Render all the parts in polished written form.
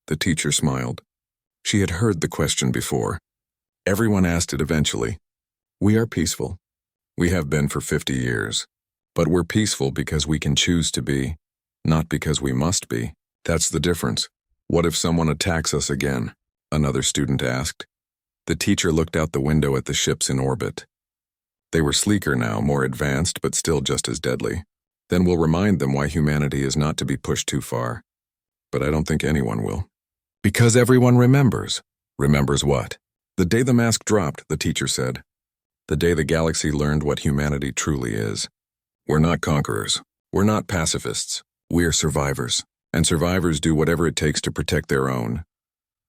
The teacher smiled. She had heard the question before. Everyone asked it eventually. We are peaceful. We have been for 50 years. But we're peaceful because we can choose to be, not because we must be. That's the difference. What if someone attacks us again? Another student asked. The teacher looked out the window at the ships in orbit. They were sleeker now, more advanced, but still just as deadly. Then we'll remind them why humanity is not to be pushed too far. But I don't think anyone will. Because everyone remembers. Remembers what? The day the mask dropped, the teacher said. The day the galaxy learned what humanity truly is. We're not conquerors. We're not pacifists. We're survivors. And survivors do whatever it takes to protect their own.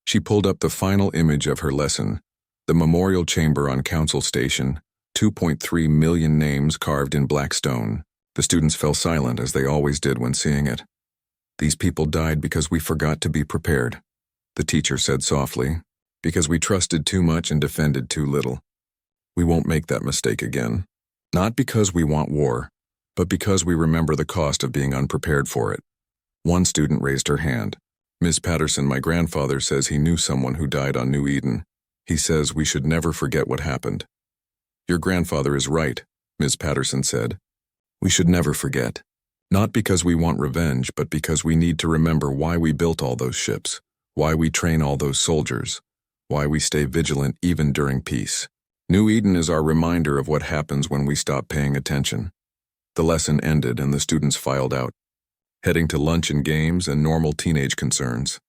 She pulled up the final image of her lesson, the memorial chamber on Council Station, 2.3 million names carved in black stone. The students fell silent as they always did when seeing it. These people died because we forgot to be prepared, the teacher said softly, because we trusted too much and defended too little. We won't make that mistake again. Not because we want war, but because we remember the cost of being unprepared for it. One student raised her hand. Miss Patterson, my grandfather says he knew someone who died on New Eden. He says we should never forget what happened. Your grandfather is right, Miss Patterson said. We should never forget. Not because we want revenge, but because we need to remember why we built all those ships, why we train all those soldiers, why we stay vigilant even during peace. New Eden is our reminder of what happens when we stop paying attention. The lesson ended and the students filed out, heading to lunch and games and normal teenage concerns.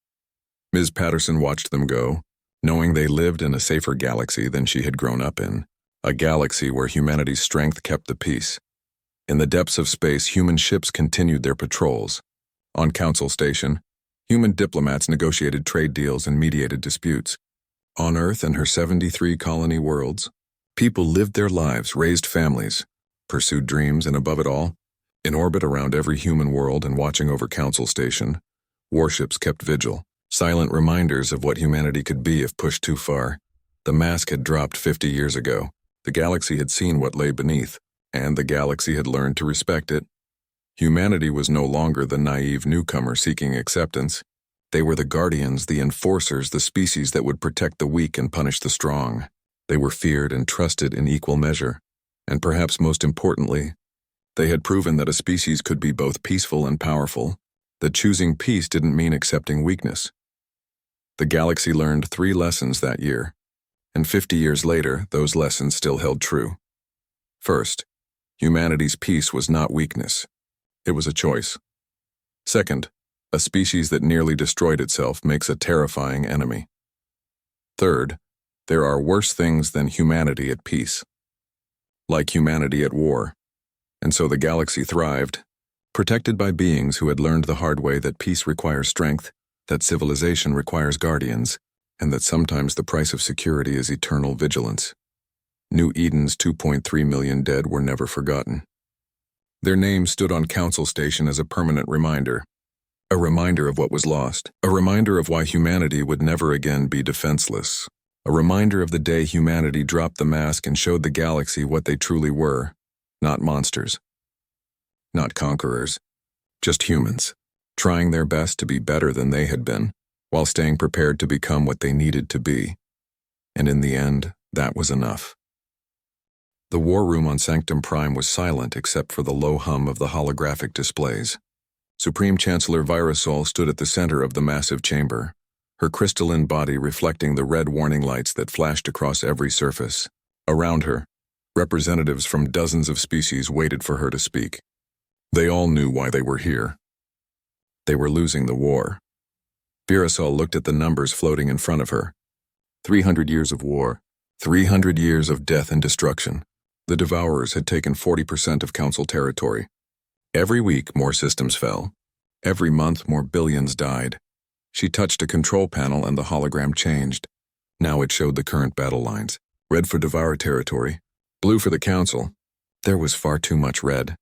Ms. Patterson watched them go, knowing they lived in a safer galaxy than she had grown up in, a galaxy where humanity's strength kept the peace. In the depths of space, human ships continued their patrols. On Council Station, human diplomats negotiated trade deals and mediated disputes. On Earth and her 73 colony worlds, people lived their lives, raised families, pursued dreams, and above it all, in orbit around every human world and watching over Council Station, warships kept vigil, silent reminders of what humanity could be if pushed too far. The mask had dropped 50 years ago. The galaxy had seen what lay beneath, and the galaxy had learned to respect it. Humanity was no longer the naive newcomer seeking acceptance. They were the guardians, the enforcers, the species that would protect the weak and punish the strong. They were feared and trusted in equal measure. And perhaps most importantly, they had proven that a species could be both peaceful and powerful, that choosing peace didn't mean accepting weakness. The galaxy learned 3 lessons that year, and 50 years later, those lessons still held true. First, humanity's peace was not weakness. It was a choice. Second, a species that nearly destroyed itself makes a terrifying enemy. Third, there are worse things than humanity at peace, like humanity at war. And so the galaxy thrived, protected by beings who had learned the hard way that peace requires strength, that civilization requires guardians, and that sometimes the price of security is eternal vigilance. New Eden's 2.3 million dead were never forgotten. Their names stood on Council Station as a permanent reminder. A reminder of what was lost. A reminder of why humanity would never again be defenseless. A reminder of the day humanity dropped the mask and showed the galaxy what they truly were. Not monsters. Not conquerors. Just humans, trying their best to be better than they had been, while staying prepared to become what they needed to be. And in the end, that was enough. The war room on Sanctum Prime was silent except for the low hum of the holographic displays. Supreme Chancellor Virasol stood at the center of the massive chamber, her crystalline body reflecting the red warning lights that flashed across every surface. Around her, representatives from dozens of species waited for her to speak. They all knew why they were here. They were losing the war. Virasol looked at the numbers floating in front of her. 300 years of war. 300 years of death and destruction. The Devourers had taken 40% of Council territory. Every week, more systems fell. Every month, more billions died. She touched a control panel and the hologram changed. Now it showed the current battle lines. Red for Devourer territory. Blue for the Council. There was far too much red.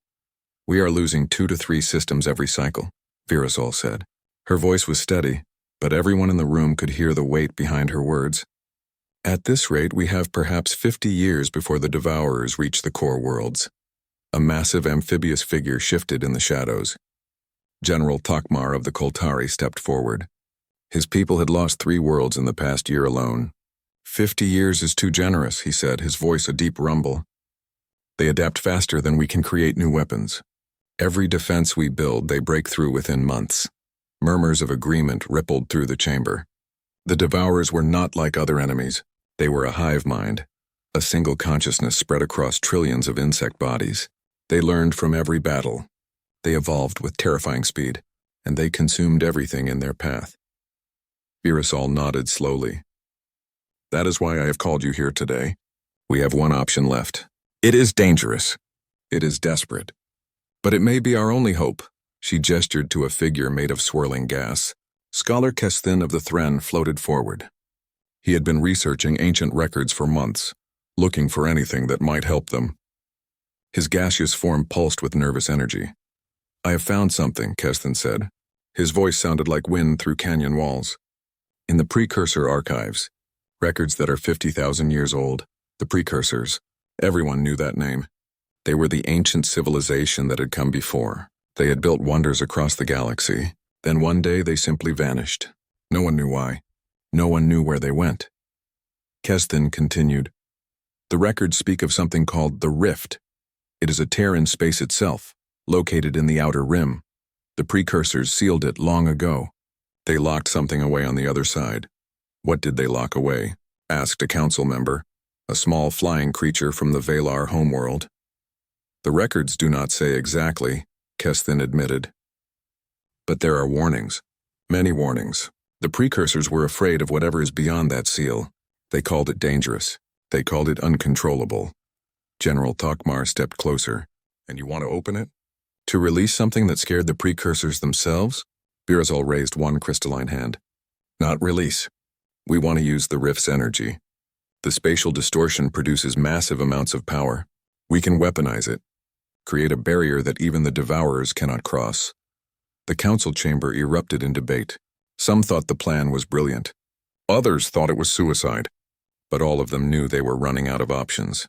We are losing 2 to 3 systems every cycle, Virasol said. Her voice was steady, but everyone in the room could hear the weight behind her words. At this rate, we have perhaps 50 years before the Devourers reach the core worlds. A massive amphibious figure shifted in the shadows. General Takmar of the Koltari stepped forward. His people had lost 3 worlds in the past year alone. 50 years is too generous, he said, his voice a deep rumble. They adapt faster than we can create new weapons. Every defense we build, they break through within months. Murmurs of agreement rippled through the chamber. The Devourers were not like other enemies. They were a hive mind, a single consciousness spread across trillions of insect bodies. They learned from every battle. They evolved with terrifying speed, and they consumed everything in their path. Virasol nodded slowly. That is why I have called you here today. We have one option left. It is dangerous. It is desperate. But it may be our only hope. She gestured to a figure made of swirling gas. Scholar Kesthin of the Thren floated forward. He had been researching ancient records for months, looking for anything that might help them. His gaseous form pulsed with nervous energy. I have found something, Kesthin said. His voice sounded like wind through canyon walls. In the Precursor archives, records that are 50,000 years old, the Precursors, everyone knew that name. They were the ancient civilization that had come before. They had built wonders across the galaxy. Then one day they simply vanished. No one knew why. No one knew where they went. Kesthin continued. The records speak of something called the Rift. It is a tear in space itself, located in the outer rim. The Precursors sealed it long ago. They locked something away on the other side. What did they lock away? Asked a council member, a small flying creature from the Valar homeworld. The records do not say exactly, Kesthin admitted. But there are warnings, many warnings. The Precursors were afraid of whatever is beyond that seal. They called it dangerous. They called it uncontrollable. General Thokmar stepped closer. And you want to open it? To release something that scared the Precursors themselves? Virasol raised one crystalline hand. Not release. We want to use the Rift's energy. The spatial distortion produces massive amounts of power. We can weaponize it. Create a barrier that even the Devourers cannot cross. The council chamber erupted in debate. Some thought the plan was brilliant. Others thought it was suicide. But all of them knew they were running out of options.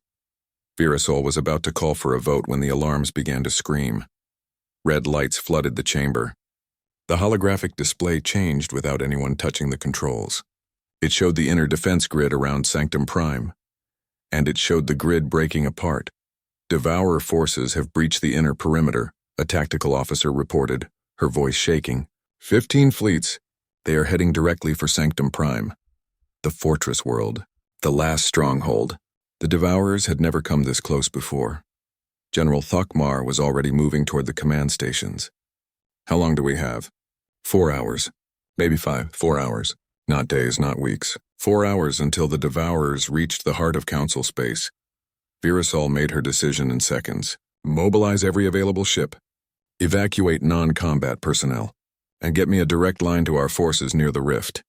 Virasol was about to call for a vote when the alarms began to scream. Red lights flooded the chamber. The holographic display changed without anyone touching the controls. It showed the inner defense grid around Sanctum Prime. And it showed the grid breaking apart. Devourer forces have breached the inner perimeter, a tactical officer reported, her voice shaking. 15 fleets. They are heading directly for Sanctum Prime. The fortress world. The last stronghold. The Devourers had never come this close before. General Thokmar was already moving toward the command stations. How long do we have? 4 hours. Maybe 5. 4 hours. Not days, not weeks. 4 hours until the Devourers reached the heart of Council space. Virasol made her decision in seconds. Mobilize every available ship. Evacuate non-combat personnel. And get me a direct line to our forces near the Rift.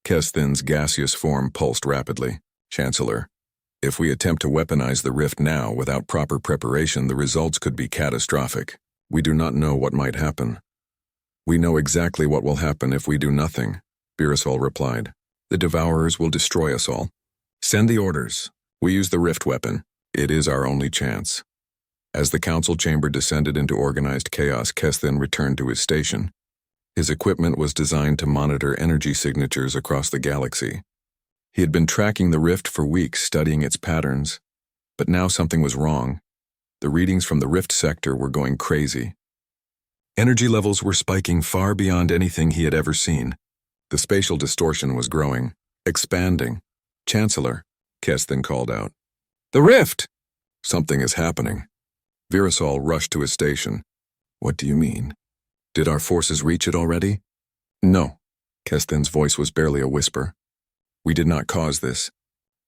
Kesthin's gaseous form pulsed rapidly. Chancellor, if we attempt to weaponize the Rift now without proper preparation, the results could be catastrophic. We do not know what might happen. We know exactly what will happen if we do nothing, Virasol replied. The Devourers will destroy us all. Send the orders. We use the Rift weapon. It is our only chance. As the council chamber descended into organized chaos, Kesthin returned to his station. His equipment was designed to monitor energy signatures across the galaxy. He had been tracking the Rift for weeks, studying its patterns. But now something was wrong. The readings from the Rift sector were going crazy. Energy levels were spiking far beyond anything he had ever seen. The spatial distortion was growing, expanding. Chancellor, Kesthin called out. The Rift! Something is happening. Virasol rushed to his station. What do you mean? Did our forces reach it already? No. Kesthin's voice was barely a whisper. We did not cause this.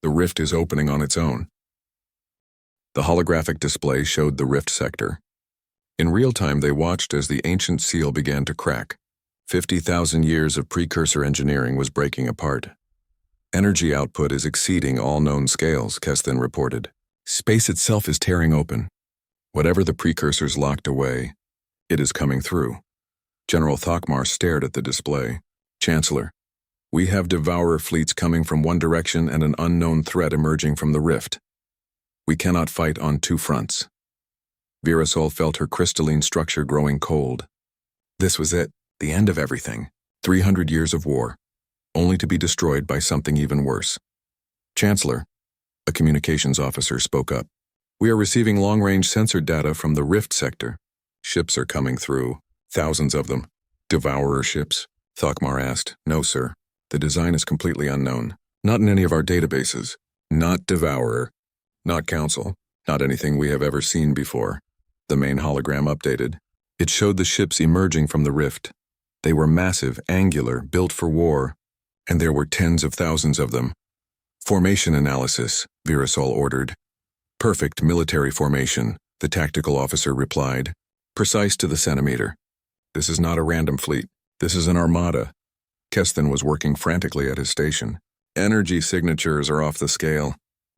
The Rift is opening on its own. The holographic display showed the Rift sector. In real time, they watched as the ancient seal began to crack. 50,000 years of precursor engineering was breaking apart. Energy output is exceeding all known scales, Kesthin reported. Space itself is tearing open. Whatever the precursors locked away, it is coming through. General Thokmar stared at the display. Chancellor, we have Devourer fleets coming from one direction and an unknown threat emerging from the Rift. We cannot fight on 2 fronts. Virasol felt her crystalline structure growing cold. This was it, the end of everything. 300 years of war, only to be destroyed by something even worse. Chancellor, a communications officer spoke up. We are receiving long-range sensor data from the Rift sector. Ships are coming through, thousands of them. Devourer ships? Thokmar asked. No, sir. The design is completely unknown. Not in any of our databases. Not Devourer. Not Council. Not anything we have ever seen before. The main hologram updated. It showed the ships emerging from the rift. They were massive, angular, built for war, and there were tens of thousands of them. Formation analysis, Virasol ordered. Perfect military formation, the tactical officer replied. Precise to the centimeter. This is not a random fleet. This is an armada. Keston was working frantically at his station. Energy signatures are off the scale.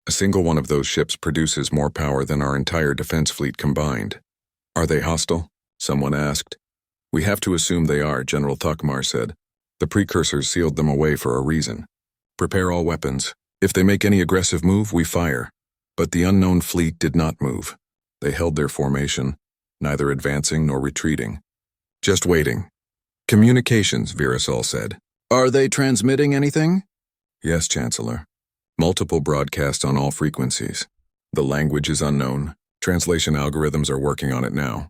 A single one of those ships produces more power than our entire defense fleet combined. Are they hostile? Someone asked. We have to assume they are, General Thokmar said. The precursors sealed them away for a reason. Prepare all weapons. If they make any aggressive move, we fire. But the unknown fleet did not move. They held their formation, neither advancing nor retreating. Just waiting. Communications, Virasol said. Are they transmitting anything? Yes, Chancellor. Multiple broadcasts on all frequencies. The language is unknown. Translation algorithms are working on it now.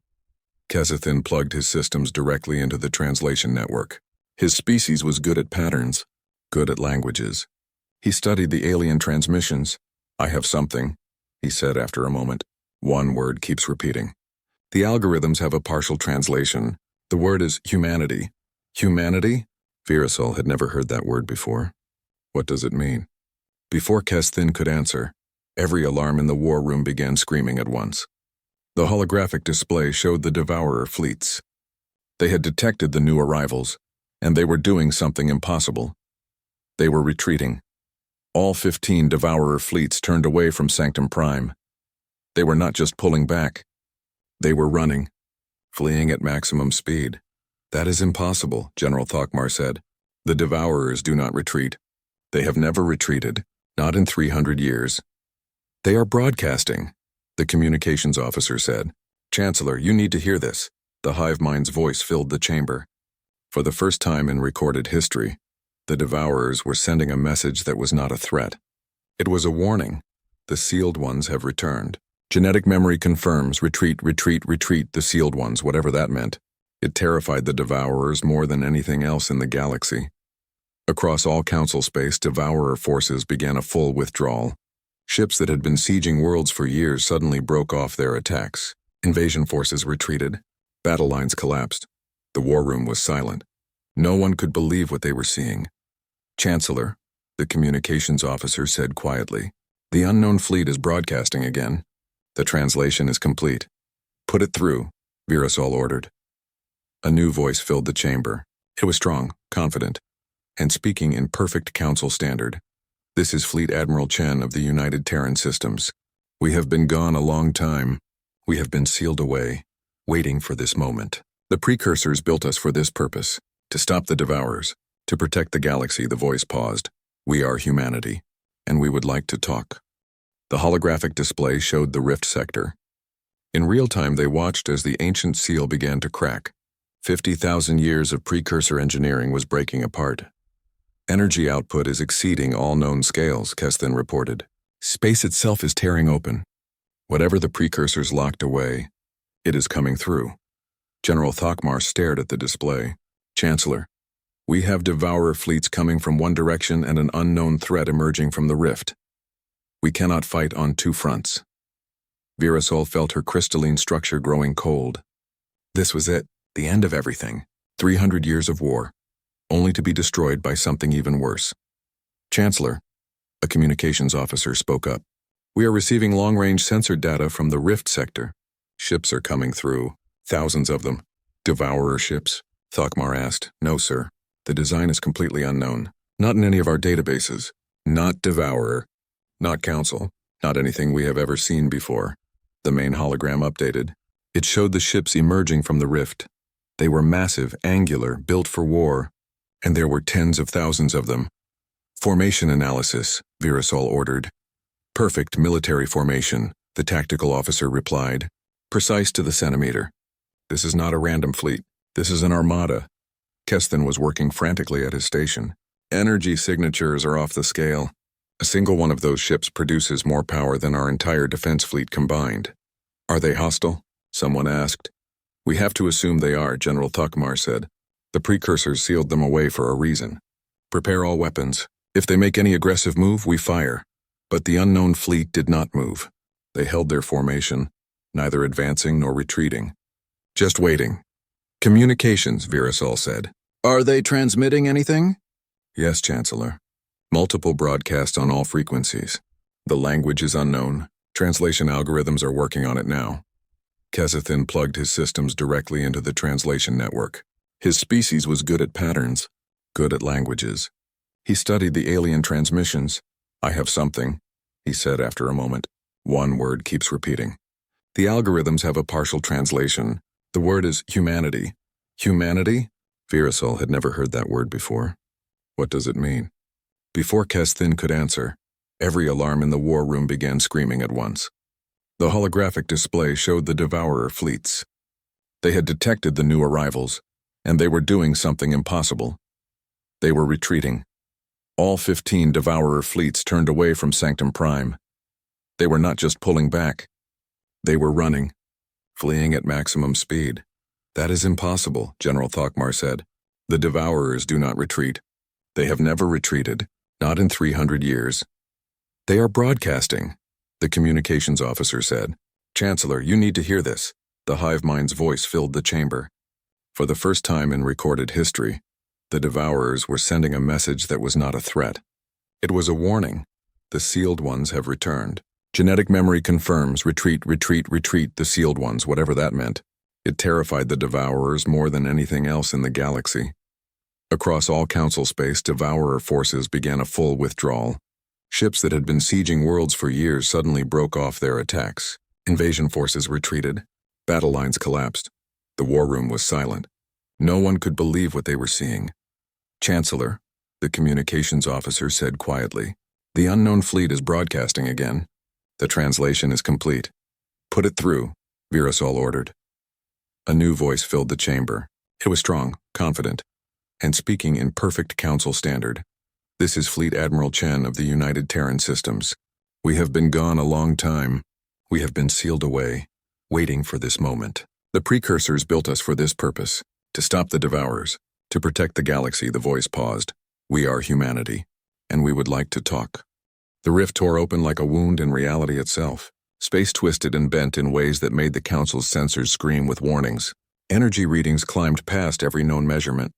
Kesathin plugged his systems directly into the translation network. His species was good at patterns, good at languages. He studied the alien transmissions. I have something, he said after a moment. One word keeps repeating. The algorithms have a partial translation. The word is humanity. Humanity? Virasol had never heard that word before. What does it mean? Before Kesathin could answer, every alarm in the war room began screaming at once. The holographic display showed the Devourer fleets. They had detected the new arrivals, and they were doing something impossible. They were retreating. All 15 Devourer fleets turned away from Sanctum Prime. They were not just pulling back. They were running, fleeing at maximum speed. That is impossible, General Thokmar said. The Devourers do not retreat. They have never retreated, not in 300 years. They are broadcasting, the communications officer said. Chancellor, you need to hear this. The hive mind's voice filled the chamber. For the first time in recorded history, the Devourers were sending a message that was not a threat. It was a warning. The sealed ones have returned. Genetic memory confirms retreat, retreat, retreat, the sealed ones, whatever that meant. It terrified the Devourers more than anything else in the galaxy. Across all Council space, Devourer forces began a full withdrawal. Ships that had been sieging worlds for years suddenly broke off their attacks. Invasion forces retreated. Battle lines collapsed. The war room was silent. No one could believe what they were seeing. Chancellor, the communications officer said quietly, the unknown fleet is broadcasting again. The translation is complete. Put it through, Virasol ordered. A new voice filled the chamber. It was strong, confident, and speaking in perfect Council standard. This is Fleet Admiral Chen of the United Terran Systems. We have been gone a long time. We have been sealed away, waiting for this moment. The precursors built us for this purpose, to stop the Devourers, to protect the galaxy. The voice paused. We are humanity, and we would like to talk. The holographic display showed the rift sector. In real time, they watched as the ancient seal began to crack. 50,000 years of precursor engineering was breaking apart. Energy output is exceeding all known scales, Keston reported. Space itself is tearing open. Whatever the precursors locked away, it is coming through. General Thokmar stared at the display. Chancellor, we have Devourer fleets coming from one direction and an unknown threat emerging from the rift. We cannot fight on two fronts. Virasol felt her crystalline structure growing cold. This was it, the end of everything. 300 years of war, only to be destroyed by something even worse. Chancellor, a communications officer spoke up. We are receiving long-range sensor data from the rift sector. Ships are coming through, thousands of them. Devourer ships? Thokmar asked. No, sir. The design is completely unknown. Not in any of our databases. Not Devourer. Not Council. Not anything we have ever seen before. The main hologram updated. It showed the ships emerging from the rift. They were massive, angular, built for war, and there were tens of thousands of them. Formation analysis, Virasol ordered. Perfect military formation, the tactical officer replied. Precise to the centimeter. This is not a random fleet. This is an armada. Keston was working frantically at his station. Energy signatures are off the scale. A single one of those ships produces more power than our entire defense fleet combined. Are they hostile? Someone asked. We have to assume they are, General Thakmar said. The precursors sealed them away for a reason. Prepare all weapons. If they make any aggressive move, we fire. But the unknown fleet did not move. They held their formation, neither advancing nor retreating. Just waiting. Communications, Virasol said. Are they transmitting anything? Yes, Chancellor. Multiple broadcasts on all frequencies. The language is unknown. Translation algorithms are working on it now. Kesathin plugged his systems directly into the translation network. His species was good at patterns, good at languages. He studied the alien transmissions. I have something, he said after a moment. One word keeps repeating. The algorithms have a partial translation. The word is humanity. Humanity? Virasol had never heard that word before. What does it mean? Before Kesathin could answer, every alarm in the war room began screaming at once. The holographic display showed the Devourer fleets. They had detected the new arrivals, and they were doing something impossible. They were retreating. All 15 Devourer fleets turned away from Sanctum Prime. They were not just pulling back. They were running, fleeing at maximum speed. That is impossible, General Thakmar said. The Devourers do not retreat. They have never retreated, not in 300 years. They are broadcasting, the communications officer said. Chancellor, you need to hear this. The hive mind's voice filled the chamber. For the first time in recorded history, the Devourers were sending a message that was not a threat. It was a warning. The sealed ones have returned. Genetic memory confirms retreat, retreat, retreat, the sealed ones, whatever that meant. It terrified the Devourers more than anything else in the galaxy. Across all Council space, Devourer forces began a full withdrawal. Ships that had been sieging worlds for years suddenly broke off their attacks. Invasion forces retreated. Battle lines collapsed. The war room was silent. No one could believe what they were seeing. Chancellor, the communications officer said quietly, the unknown fleet is broadcasting again. The translation is complete. Put it through, Virasol ordered. A new voice filled the chamber. It was strong, confident, and speaking in perfect council standard. This is Fleet Admiral Chen of the United Terran Systems. We have been gone a long time. We have been sealed away, waiting for this moment. The precursors built us for this purpose, to stop the Devourers, to protect the galaxy. The voice paused. We are humanity, and we would like to talk. The rift tore open like a wound in reality itself. Space twisted and bent in ways that made the Council's sensors scream with warnings. Energy readings climbed past every known measurement.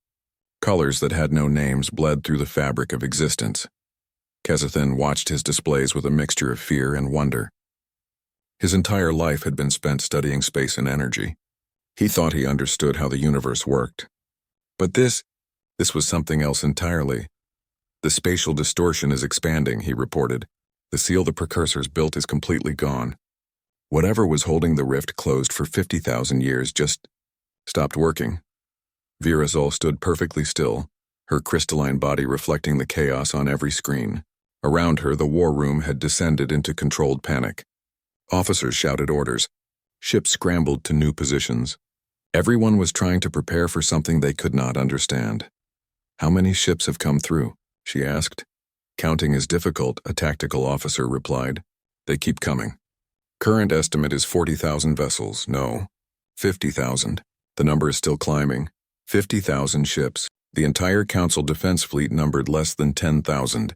Colors that had no names bled through the fabric of existence. Kesathin watched his displays with a mixture of fear and wonder. His entire life had been spent studying space and energy. He thought he understood how the universe worked. But this was something else entirely. The spatial distortion is expanding, he reported. The seal the precursors built is completely gone. Whatever was holding the rift closed for 50,000 years just stopped working. Virasol stood perfectly still, her crystalline body reflecting the chaos on every screen. Around her, the war room had descended into controlled panic. Officers shouted orders. Ships scrambled to new positions. Everyone was trying to prepare for something they could not understand. How many ships have come through? She asked. Counting is difficult, a tactical officer replied. They keep coming. Current estimate is 40,000 vessels. No, 50,000. The number is still climbing. 50,000 ships. The entire Council defense fleet numbered less than 10,000.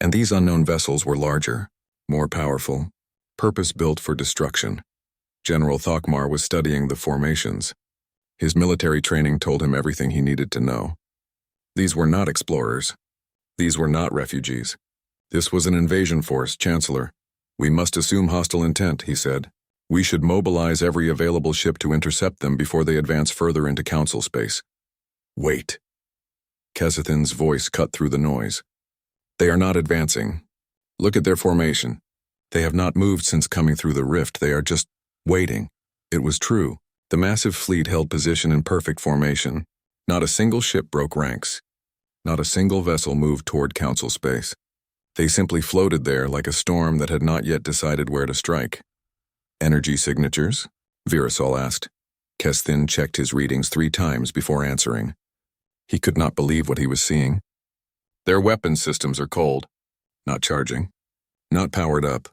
And these unknown vessels were larger, more powerful, purpose-built for destruction. General Thakmar was studying the formations. His military training told him everything he needed to know. These were not explorers. These were not refugees. This was an invasion force, Chancellor. We must assume hostile intent, he said. We should mobilize every available ship to intercept them before they advance further into Council space. Wait. Kesathin's voice cut through the noise. They are not advancing. Look at their formation. They have not moved since coming through the rift. They are just waiting. It was true. The massive fleet held position in perfect formation. Not a single ship broke ranks. Not a single vessel moved toward Council space. They simply floated there like a storm that had not yet decided where to strike. Energy signatures? Virasol asked. Kesathin checked his readings 3 times before answering. He could not believe what he was seeing. Their weapon systems are cold, not charging, not powered up.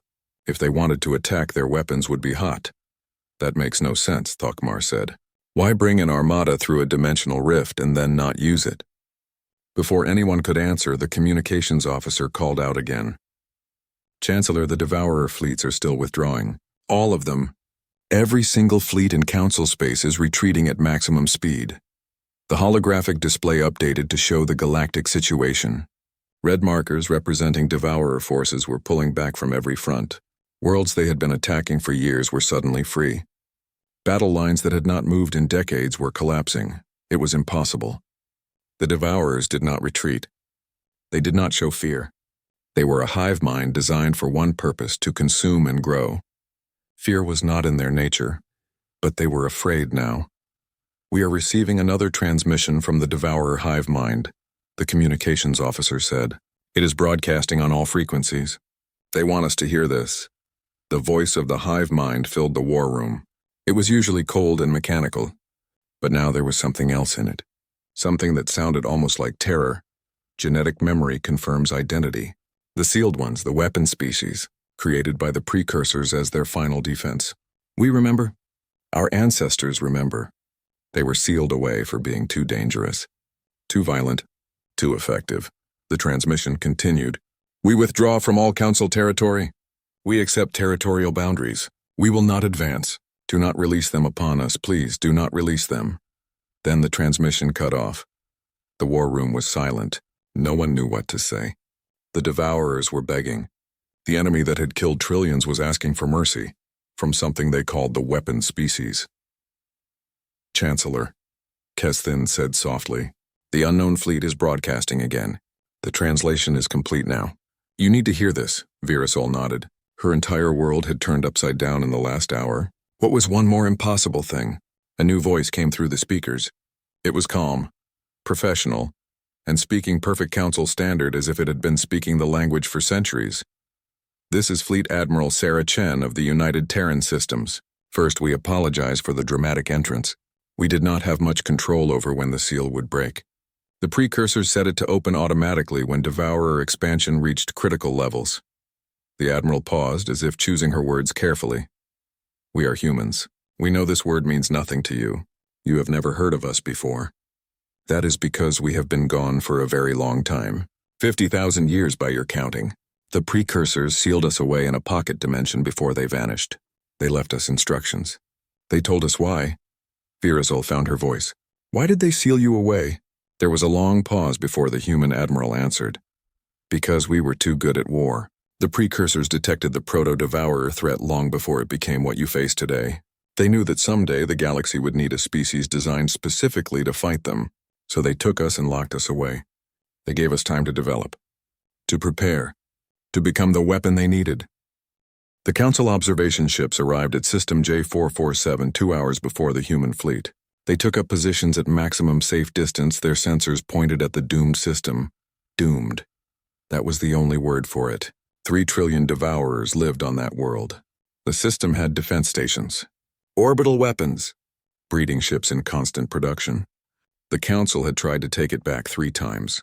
If they wanted to attack, their weapons would be hot. That makes no sense, Thokmar said. Why bring an armada through a dimensional rift and then not use it? Before anyone could answer, the communications officer called out again. Chancellor, the Devourer fleets are still withdrawing. All of them. Every single fleet in Council space is retreating at maximum speed. The holographic display updated to show the galactic situation. Red markers representing Devourer forces were pulling back from every front. Worlds they had been attacking for years were suddenly free. Battle lines that had not moved in decades were collapsing. It was impossible. The Devourers did not retreat. They did not show fear. They were a hive mind designed for one purpose, to consume and grow. Fear was not in their nature, but they were afraid now. We are receiving another transmission from the Devourer hive mind, the communications officer said. It is broadcasting on all frequencies. They want us to hear this. The voice of the hive mind filled the war room. It was usually cold and mechanical, but now there was something else in it. Something that sounded almost like terror. Genetic memory confirms identity. The sealed ones, the weapon species, created by the precursors as their final defense. We remember. Our ancestors remember. They were sealed away for being too dangerous, too violent, too effective. The transmission continued. We withdraw from all Council territory. We accept territorial boundaries. We will not advance. Do not release them upon us, please. Do not release them. Then the transmission cut off. The war room was silent. No one knew what to say. The Devourers were begging. The enemy that had killed trillions was asking for mercy, from something they called the weapon species. Chancellor, Kesthin said softly, the unknown fleet is broadcasting again. The translation is complete now. You need to hear this, Virasol nodded. Her entire world had turned upside down in the last hour. What was one more impossible thing? A new voice came through the speakers. It was calm, professional, and speaking perfect Council standard as if it had been speaking the language for centuries. This is Fleet Admiral Sarah Chen of the United Terran Systems. First, we apologize for the dramatic entrance. We did not have much control over when the seal would break. The precursors set it to open automatically when Devourer expansion reached critical levels. The Admiral paused, as if choosing her words carefully. We are humans. We know this word means nothing to you. You have never heard of us before. That is because we have been gone for a very long time. 50,000 years by your counting. The precursors sealed us away in a pocket dimension before they vanished. They left us instructions. They told us why. Virasol found her voice. Why did they seal you away? There was a long pause before the human admiral answered. Because we were too good at war. The precursors detected the proto-devourer threat long before it became what you face today. They knew that someday the galaxy would need a species designed specifically to fight them, so they took us and locked us away. They gave us time to develop, to prepare, to become the weapon they needed. The Council observation ships arrived at System J447 2 hours before the human fleet. They took up positions at maximum safe distance, their sensors pointed at the doomed system. Doomed. That was the only word for it. 3 trillion Devourers lived on that world. The system had defense stations, orbital weapons, breeding ships in constant production. The Council had tried to take it back 3 times.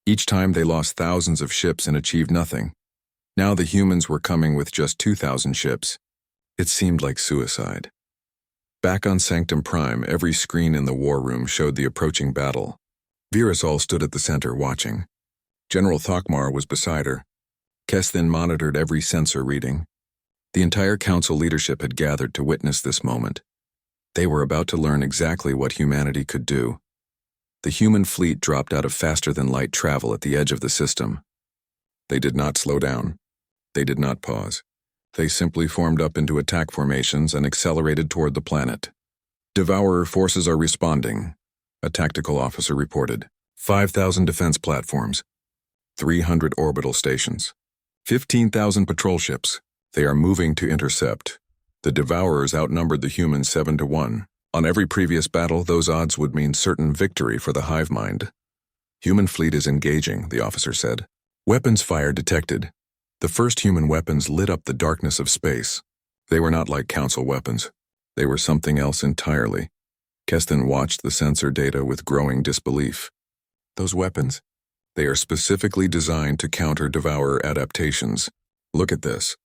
Each time they lost thousands of ships and achieved nothing. Now the humans were coming with just 2,000 ships. It seemed like suicide. Back on Sanctum Prime, every screen in the war room showed the approaching battle. Virasol stood at the center watching. General Thokmar was beside her. Kesthin monitored every sensor reading. The entire Council leadership had gathered to witness this moment. They were about to learn exactly what humanity could do. The human fleet dropped out of faster-than-light travel at the edge of the system. They did not slow down. They did not pause. They simply formed up into attack formations and accelerated toward the planet. Devourer forces are responding, a tactical officer reported. 5,000 defense platforms, 300 orbital stations, 15,000 patrol ships. They are moving to intercept. The Devourers outnumbered the humans 7 to 1. On every previous battle, those odds would mean certain victory for the hive mind. Human fleet is engaging, the officer said. Weapons fire detected. The first human weapons lit up the darkness of space. They were not like Council weapons. They were something else entirely. Keston watched the sensor data with growing disbelief. Those weapons, they are specifically designed to counter devourer adaptations. Look at this.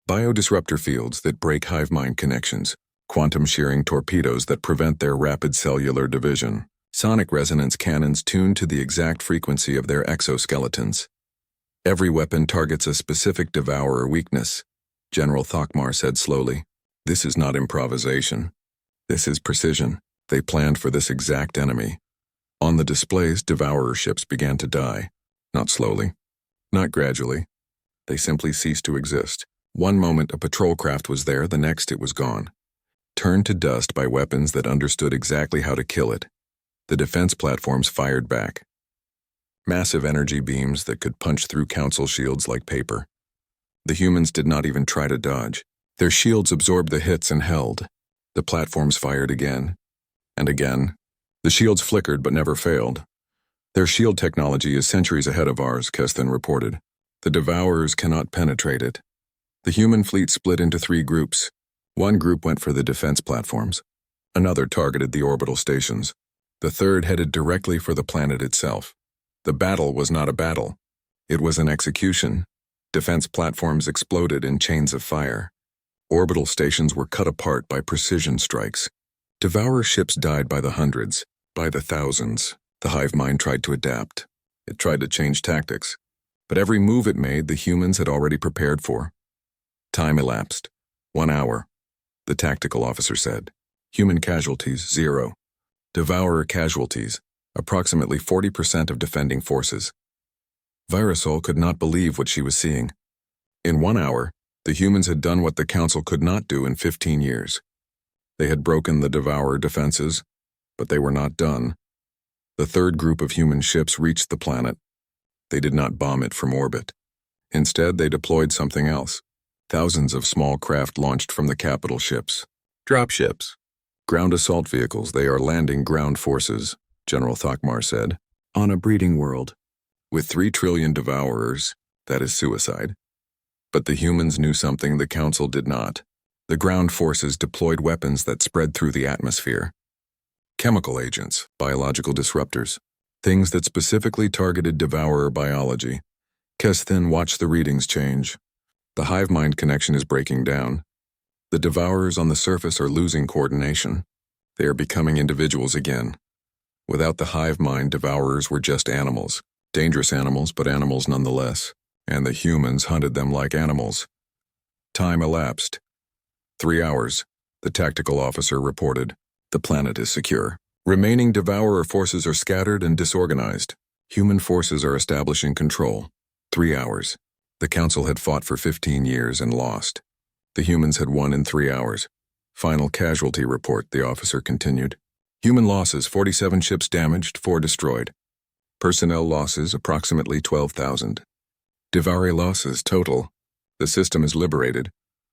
Biodisruptor fields that break hive mind connections, quantum shearing torpedoes that prevent their rapid cellular division, sonic resonance cannons tuned to the exact frequency of their exoskeletons. Every weapon targets a specific devourer weakness, General Thokmar said slowly. This is not improvisation. This is precision. They planned for this exact enemy. On the displays, devourer ships began to die. Not slowly. Not gradually. They simply ceased to exist. One moment a patrol craft was there, the next it was gone. Turned to dust by weapons that understood exactly how to kill it. The defense platforms fired back. Massive energy beams that could punch through council shields like paper. The humans did not even try to dodge. Their shields absorbed the hits and held. The platforms fired again. And again. The shields flickered but never failed. Their shield technology is centuries ahead of ours, Keston reported. The devourers cannot penetrate it. The human fleet split into 3 groups. One group went for the defense platforms. Another targeted the orbital stations. The third headed directly for the planet itself. The battle was not a battle. It was an execution. Defense platforms exploded in chains of fire. Orbital stations were cut apart by precision strikes. Devourer ships died by the hundreds, by the thousands. The hive mind tried to adapt. It tried to change tactics. But every move it made, the humans had already prepared for. Time elapsed. 1 hour. The tactical officer said. Human casualties, 0. Devourer casualties, approximately 40% of defending forces. Virasol could not believe what she was seeing. In 1 hour, the humans had done what the Council could not do in 15 years. They had broken the Devourer defenses, but they were not done. The third group of human ships reached the planet. They did not bomb it from orbit. Instead, they deployed something else. Thousands of small craft launched from the capital ships. Dropships. Ground assault vehicles, they are landing ground forces, General Thokmar said. On a breeding world. With 3 trillion devourers, that is suicide. But the humans knew something the Council did not. The ground forces deployed weapons that spread through the atmosphere. Chemical agents, biological disruptors, things that specifically targeted devourer biology. Keston watched the readings change. The hive mind connection is breaking down. The devourers on the surface are losing coordination. They are becoming individuals again. Without the hive mind, devourers were just animals. Dangerous animals, but animals nonetheless. And the humans hunted them like animals. Time elapsed. 3 hours, the tactical officer reported. The planet is secure. Remaining devourer forces are scattered and disorganized. Human forces are establishing control. 3 hours. The Council had fought for 15 years and lost. The humans had won in 3 hours. Final casualty report, the officer continued. Human losses, 47 ships damaged, 4 destroyed. Personnel losses, approximately 12,000. Devourer losses, total. The system is liberated.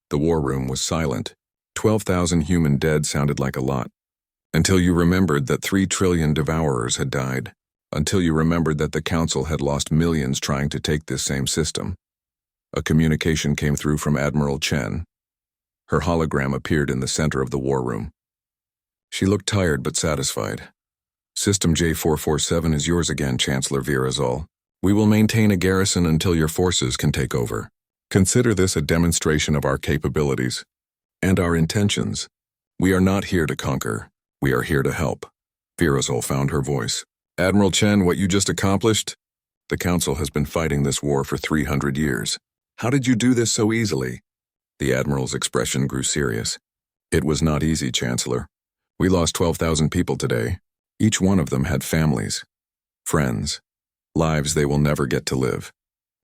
The war room was silent. 12,000 human dead sounded like a lot. Until you remembered that 3 trillion devourers had died. Until you remembered that the Council had lost millions trying to take this same system. A communication came through from Admiral Chen. Her hologram appeared in the center of the war room. She looked tired but satisfied. System J447 is yours again, Chancellor Virazol. We will maintain a garrison until your forces can take over. Consider this a demonstration of our capabilities and our intentions. We are not here to conquer. We are here to help. Virazol found her voice. Admiral Chen, what you just accomplished? The Council has been fighting this war for 300 years. How did you do this so easily? The Admiral's expression grew serious. It was not easy, Chancellor. We lost 12,000 people today. Each one of them had families, friends, lives they will never get to live.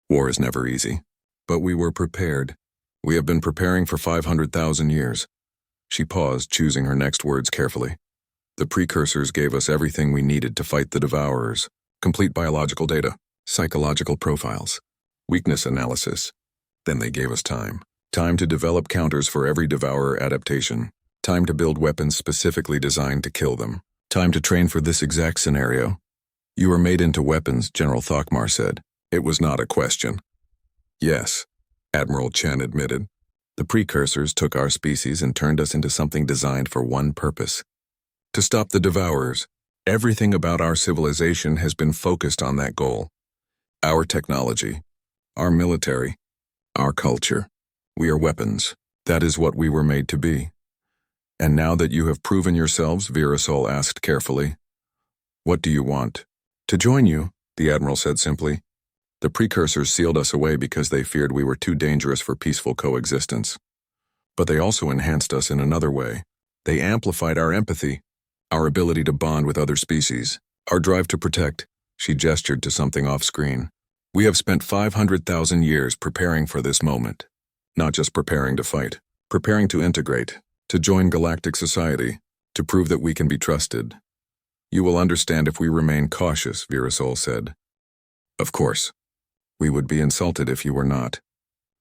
War is never easy. But we were prepared. We have been preparing for 500,000 years. She paused, choosing her next words carefully. The precursors gave us everything we needed to fight the devourers. Complete biological data, psychological profiles, weakness analysis. Then they gave us time. Time to develop counters for every devourer adaptation. Time to build weapons specifically designed to kill them. Time to train for this exact scenario. You were made into weapons, General Thokmar said. It was not a question. Yes, Admiral Chen admitted. The precursors took our species and turned us into something designed for one purpose. To stop the Devourers. Everything about our civilization has been focused on that goal. Our technology, our military, our culture. We are weapons. That is what we were made to be. And now that you have proven yourselves, Virasol asked carefully, what do you want? To join you, the Admiral said simply. The precursors sealed us away because they feared we were too dangerous for peaceful coexistence. But they also enhanced us in another way. They amplified our empathy, our ability to bond with other species, our drive to protect. She gestured to something off-screen. We have spent 500,000 years preparing for this moment. Not just preparing to fight, preparing to integrate, to join galactic society, to prove that we can be trusted. You will understand if we remain cautious, Virasol said. Of course. We would be insulted if you were not.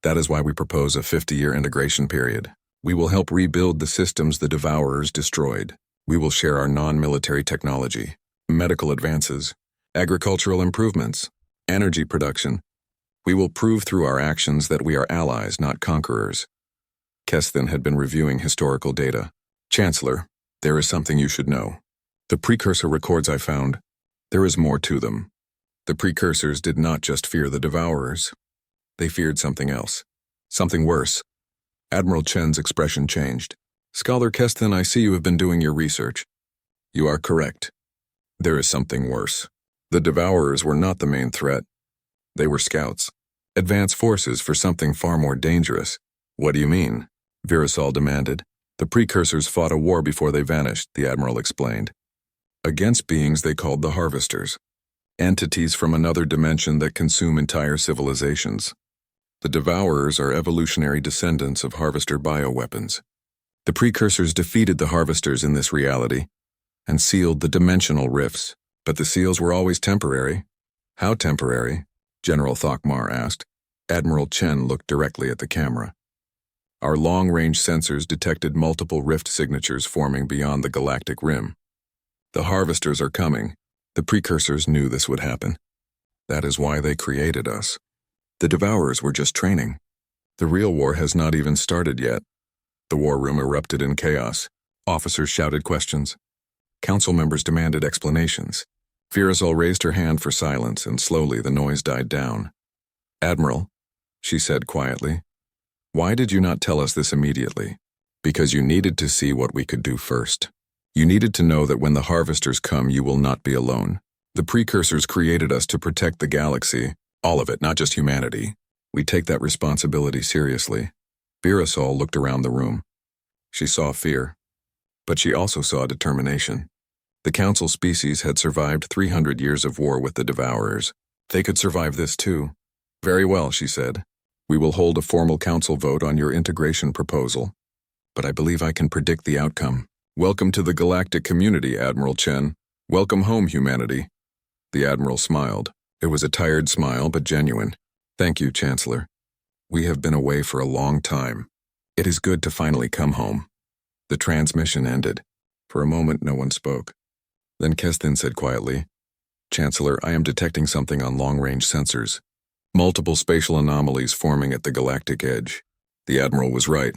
That is why we propose a 50-year integration period. We will help rebuild the systems the Devourers destroyed. We will share our non-military technology, medical advances, agricultural improvements, energy production. We will prove through our actions that we are allies, not conquerors. Kesthin had been reviewing historical data. Chancellor, there is something you should know. The precursor records I found, there is more to them. The precursors did not just fear the Devourers. They feared something else. Something worse. Admiral Chen's expression changed. Scholar Kesthin, I see you have been doing your research. You are correct. There is something worse. The Devourers were not the main threat. They were scouts. Advance forces for something far more dangerous. What do you mean? Virasol demanded. The precursors fought a war before they vanished, the Admiral explained. Against beings they called the Harvesters. Entities from another dimension that consume entire civilizations. The Devourers are evolutionary descendants of Harvester bioweapons. The precursors defeated the Harvesters in this reality and sealed the dimensional rifts, but the seals were always temporary. How temporary? General Thokmar asked. Admiral Chen looked directly at the camera. Our long-range sensors detected multiple rift signatures forming beyond the galactic rim. The Harvesters are coming. The precursors knew this would happen. That is why they created us. The Devourers were just training. The real war has not even started yet. The war room erupted in chaos. Officers shouted questions. Council members demanded explanations. Virasol raised her hand for silence, and slowly the noise died down. Admiral, she said quietly, why did you not tell us this immediately? Because you needed to see what we could do first. You needed to know that when the Harvesters come, you will not be alone. The precursors created us to protect the galaxy, all of it, not just humanity. We take that responsibility seriously. Virasol looked around the room. She saw fear, but she also saw determination. The Council species had survived 300 years of war with the Devourers. They could survive this too. Very well, she said. We will hold a formal Council vote on your integration proposal. But I believe I can predict the outcome. Welcome to the galactic community, Admiral Chen. Welcome home, humanity. The Admiral smiled. It was a tired smile, but genuine. Thank you, Chancellor. We have been away for a long time. It is good to finally come home. The transmission ended. For a moment, no one spoke. Then Kesthin said quietly, Chancellor, I am detecting something on long-range sensors. Multiple spatial anomalies forming at the galactic edge. The Admiral was right.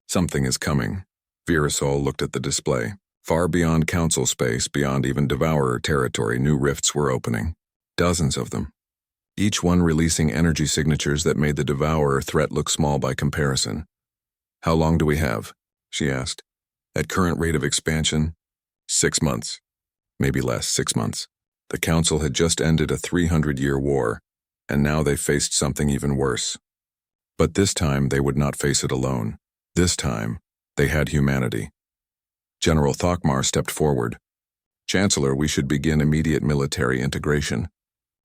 Something is coming. Virasol looked at the display. Far beyond Council space, beyond even Devourer territory, new rifts were opening. Dozens of them. Each one releasing energy signatures that made the Devourer threat look small by comparison. How long do we have? She asked. At current rate of expansion, 6 months. Maybe less, 6 months. The Council had just ended a 300-year war, and now they faced something even worse. But this time they would not face it alone. This time, they had humanity. General Thokmar stepped forward. Chancellor, we should begin immediate military integration.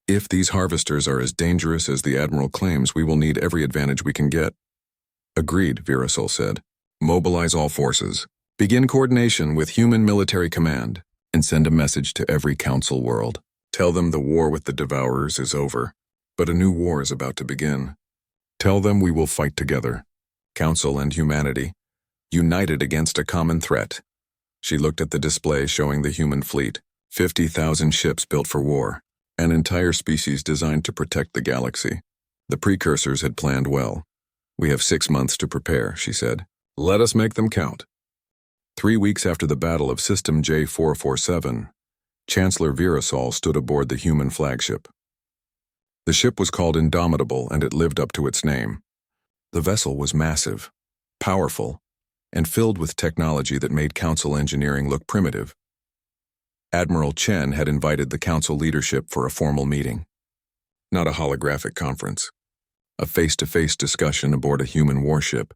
If these Harvesters are as dangerous as the Admiral claims, we will need every advantage we can get. Agreed, Virasol said. Mobilize all forces. Begin coordination with Human Military Command, and send a message to every Council world. Tell them the war with the Devourers is over, but a new war is about to begin. Tell them we will fight together, Council and humanity, united against a common threat. She looked at the display showing the human fleet, 50,000 ships built for war, an entire species designed to protect the galaxy. The precursors had planned well. We have 6 months to prepare, she said. Let us make them count. 3 weeks after the Battle of System J447, Chancellor Virasol stood aboard the human flagship. The ship was called Indomitable, and it lived up to its name. The vessel was massive, powerful, and filled with technology that made Council engineering look primitive. Admiral Chen had invited the Council leadership for a formal meeting. Not a holographic conference. A face-to-face discussion aboard a human warship.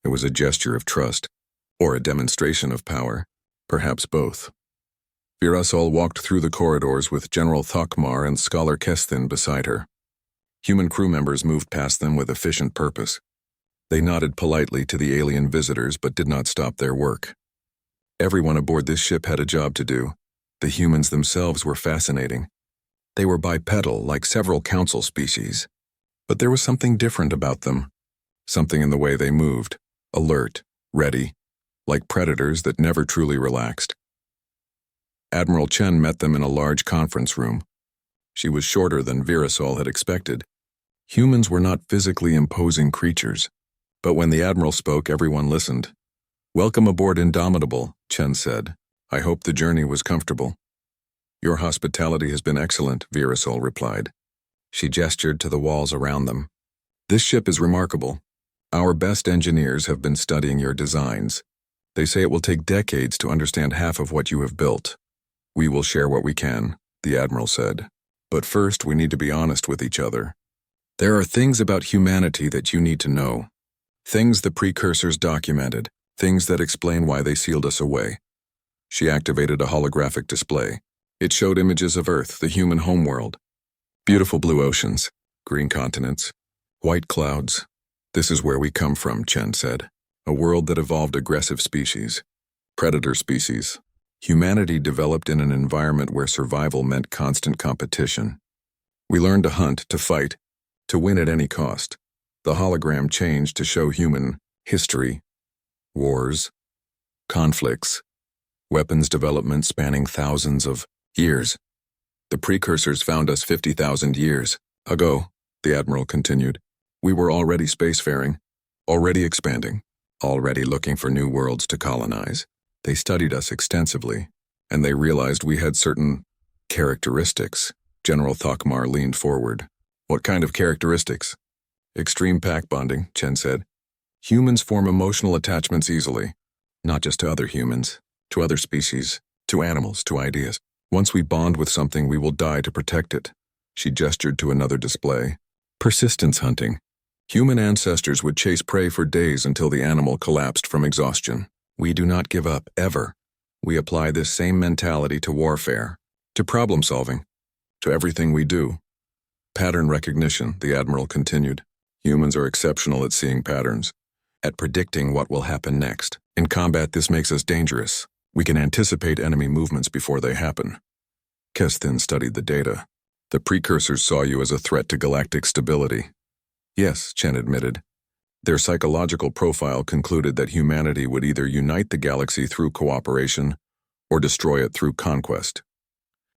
It was a gesture of trust, or a demonstration of power, perhaps both. Virasol walked through the corridors with General Thokmar and Scholar Kesthin beside her. Human crew members moved past them with efficient purpose. They nodded politely to the alien visitors but did not stop their work. Everyone aboard this ship had a job to do. The humans themselves were fascinating. They were bipedal, like several Council species. But there was something different about them. Something in the way they moved, alert, ready, like predators that never truly relaxed. Admiral Chen met them in a large conference room. She was shorter than Virasol had expected. Humans were not physically imposing creatures, but when the Admiral spoke, everyone listened. "Welcome aboard Indomitable," Chen said. "I hope the journey was comfortable." "Your hospitality has been excellent," Virasol replied. She gestured to the walls around them. "This ship is remarkable. Our best engineers have been studying your designs. They say it will take decades to understand half of what you have built. We will share what we can," the Admiral said. "But first, we need to be honest with each other. There are things about humanity that you need to know. Things the precursors documented, things that explain why they sealed us away." She activated a holographic display. It showed images of Earth, the human homeworld. Beautiful blue oceans, green continents, white clouds. "This is where we come from," Chen said. "A world that evolved aggressive species, predator species. Humanity developed in an environment where survival meant constant competition. We learned to hunt, to fight, to win at any cost." The hologram changed to show human history, wars, conflicts, weapons development spanning thousands of years. "The precursors found us 50,000 years ago," the Admiral continued. "We were already spacefaring, already expanding, already looking for new worlds to colonize. They studied us extensively, and they realized we had certain characteristics." General Thokmar leaned forward. "What kind of characteristics?" "Extreme pack bonding," Chen said. "Humans form emotional attachments easily, not just to other humans, to other species, to animals, to ideas. Once we bond with something, we will die to protect it." She gestured to another display. "Persistence hunting. Human ancestors would chase prey for days until the animal collapsed from exhaustion. We do not give up, ever. We apply this same mentality to warfare, to problem solving, to everything we do." "Pattern recognition," the Admiral continued. "Humans are exceptional at seeing patterns, at predicting what will happen next. In combat, this makes us dangerous. We can anticipate enemy movements before they happen." Kesthin studied the data. "The precursors saw you as a threat to galactic stability." "Yes," Chen admitted. "Their psychological profile concluded that humanity would either unite the galaxy through cooperation or destroy it through conquest.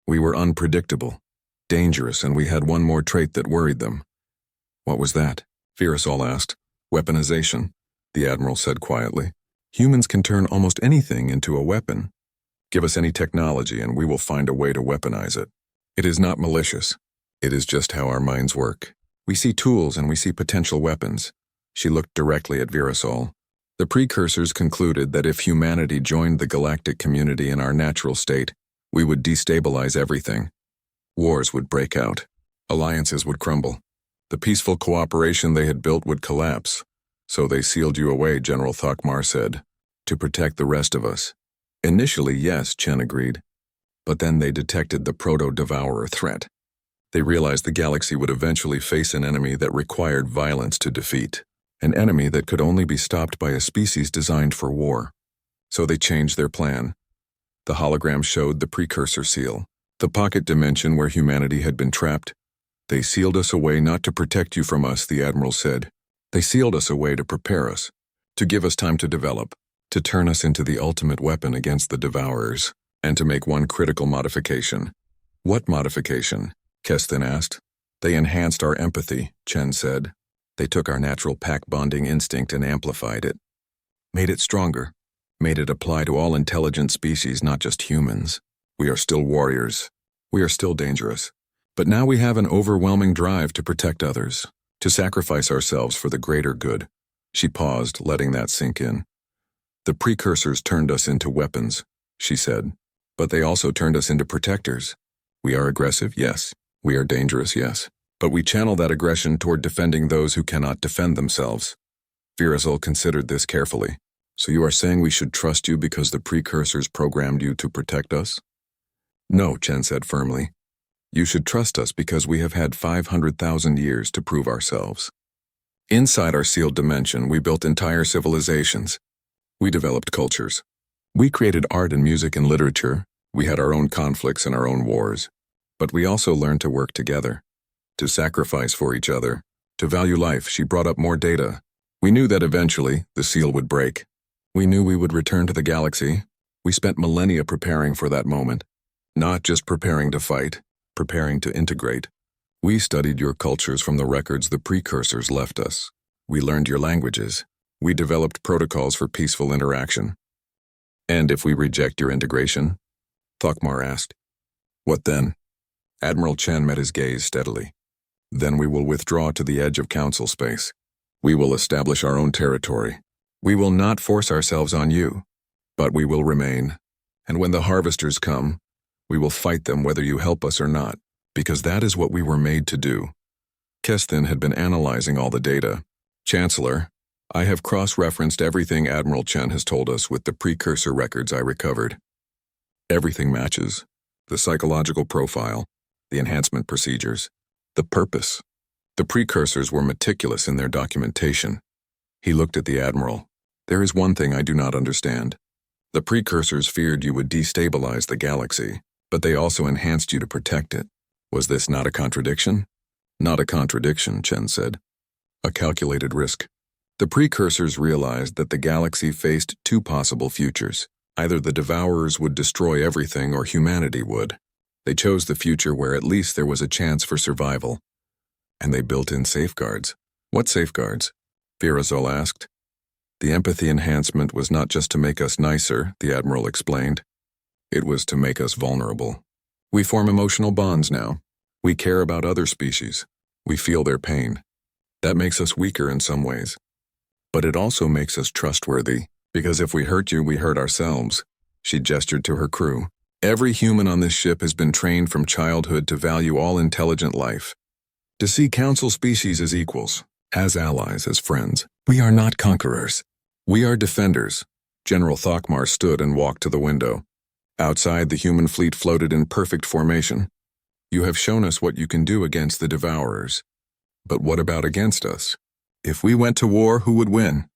We were unpredictable, dangerous, and we had one more trait that worried them." "What was that?" Virasol asked. "Weaponization," the Admiral said quietly. "Humans can turn almost anything into a weapon. Give us any technology and we will find a way to weaponize it. It is not malicious. It is just how our minds work. We see tools and we see potential weapons." She looked directly at Virasol. "The precursors concluded that if humanity joined the galactic community in our natural state, we would destabilize everything. Wars would break out. Alliances would crumble. The peaceful cooperation they had built would collapse. So they sealed you away," General Thokmar said, "to protect the rest of us." "Initially, yes," Chen agreed. "But then they detected the proto-devourer threat. They realized the galaxy would eventually face an enemy that required violence to defeat. An enemy that could only be stopped by a species designed for war. So they changed their plan." The hologram showed the precursor seal, the pocket dimension where humanity had been trapped. "They sealed us away not to protect you from us," the Admiral said. "They sealed us away to prepare us, to give us time to develop, to turn us into the ultimate weapon against the devourers, and to make one critical modification." "What modification?" Kesthin asked. "They enhanced our empathy," Chen said. "They took our natural pack bonding instinct and amplified it. Made it stronger. made it apply to all intelligent species, not just humans. We are still warriors. We are still dangerous. But now we have an overwhelming drive to protect others, to sacrifice ourselves for the greater good. She paused, letting that sink in. The precursors turned us into weapons, she said, but they also turned us into protectors. We are aggressive, yes. We are dangerous, yes. But we channel that aggression toward defending those who cannot defend themselves. Firazol considered this carefully. So you are saying we should trust you because the precursors programmed you to protect us? No, Chen said firmly. You should trust us because we have had 500,000 years to prove ourselves. Inside our sealed dimension, we built entire civilizations. We developed cultures. We created art and music and literature. We had our own conflicts and our own wars. But we also learned to work together, to sacrifice for each other, to value life. She brought up more data. We knew that eventually the seal would break. We knew we would return to the galaxy. We spent millennia preparing for that moment. Not just preparing to fight, preparing to integrate. We studied your cultures from the records the precursors left us. We learned your languages. We developed protocols for peaceful interaction. And if we reject your integration? Thokmar asked. What then? Admiral Chen met his gaze steadily. Then we will withdraw to the edge of council space. We will establish our own territory. We will not force ourselves on you, but we will remain. And when the harvesters come, we will fight them whether you help us or not, because that is what we were made to do. Kestin had been analyzing all the data. Chancellor, I have cross-referenced everything Admiral Chen has told us with the precursor records I recovered. Everything matches. The psychological profile, the enhancement procedures, the purpose. The precursors were meticulous in their documentation. He looked at the Admiral. There is one thing I do not understand. The precursors feared you would destabilize the galaxy, but they also enhanced you to protect it. Was this not a contradiction? Not a contradiction, Chen said. A calculated risk. The precursors realized that the galaxy faced two possible futures. Either the Devourers would destroy everything or humanity would. They chose the future where at least there was a chance for survival. And they built in safeguards. What safeguards? Firazol asked. The empathy enhancement was not just to make us nicer, the Admiral explained. It was to make us vulnerable. We form emotional bonds now. We care about other species. We feel their pain. That makes us weaker in some ways. But it also makes us trustworthy, because if we hurt you, we hurt ourselves. She gestured to her crew. Every human on this ship has been trained from childhood to value all intelligent life, to see council species as equals, as allies, as friends. We are not conquerors. We are defenders. General Thokmar stood and walked to the window. Outside, the human fleet floated in perfect formation. You have shown us what you can do against the Devourers. But what about against us? If we went to war, who would win?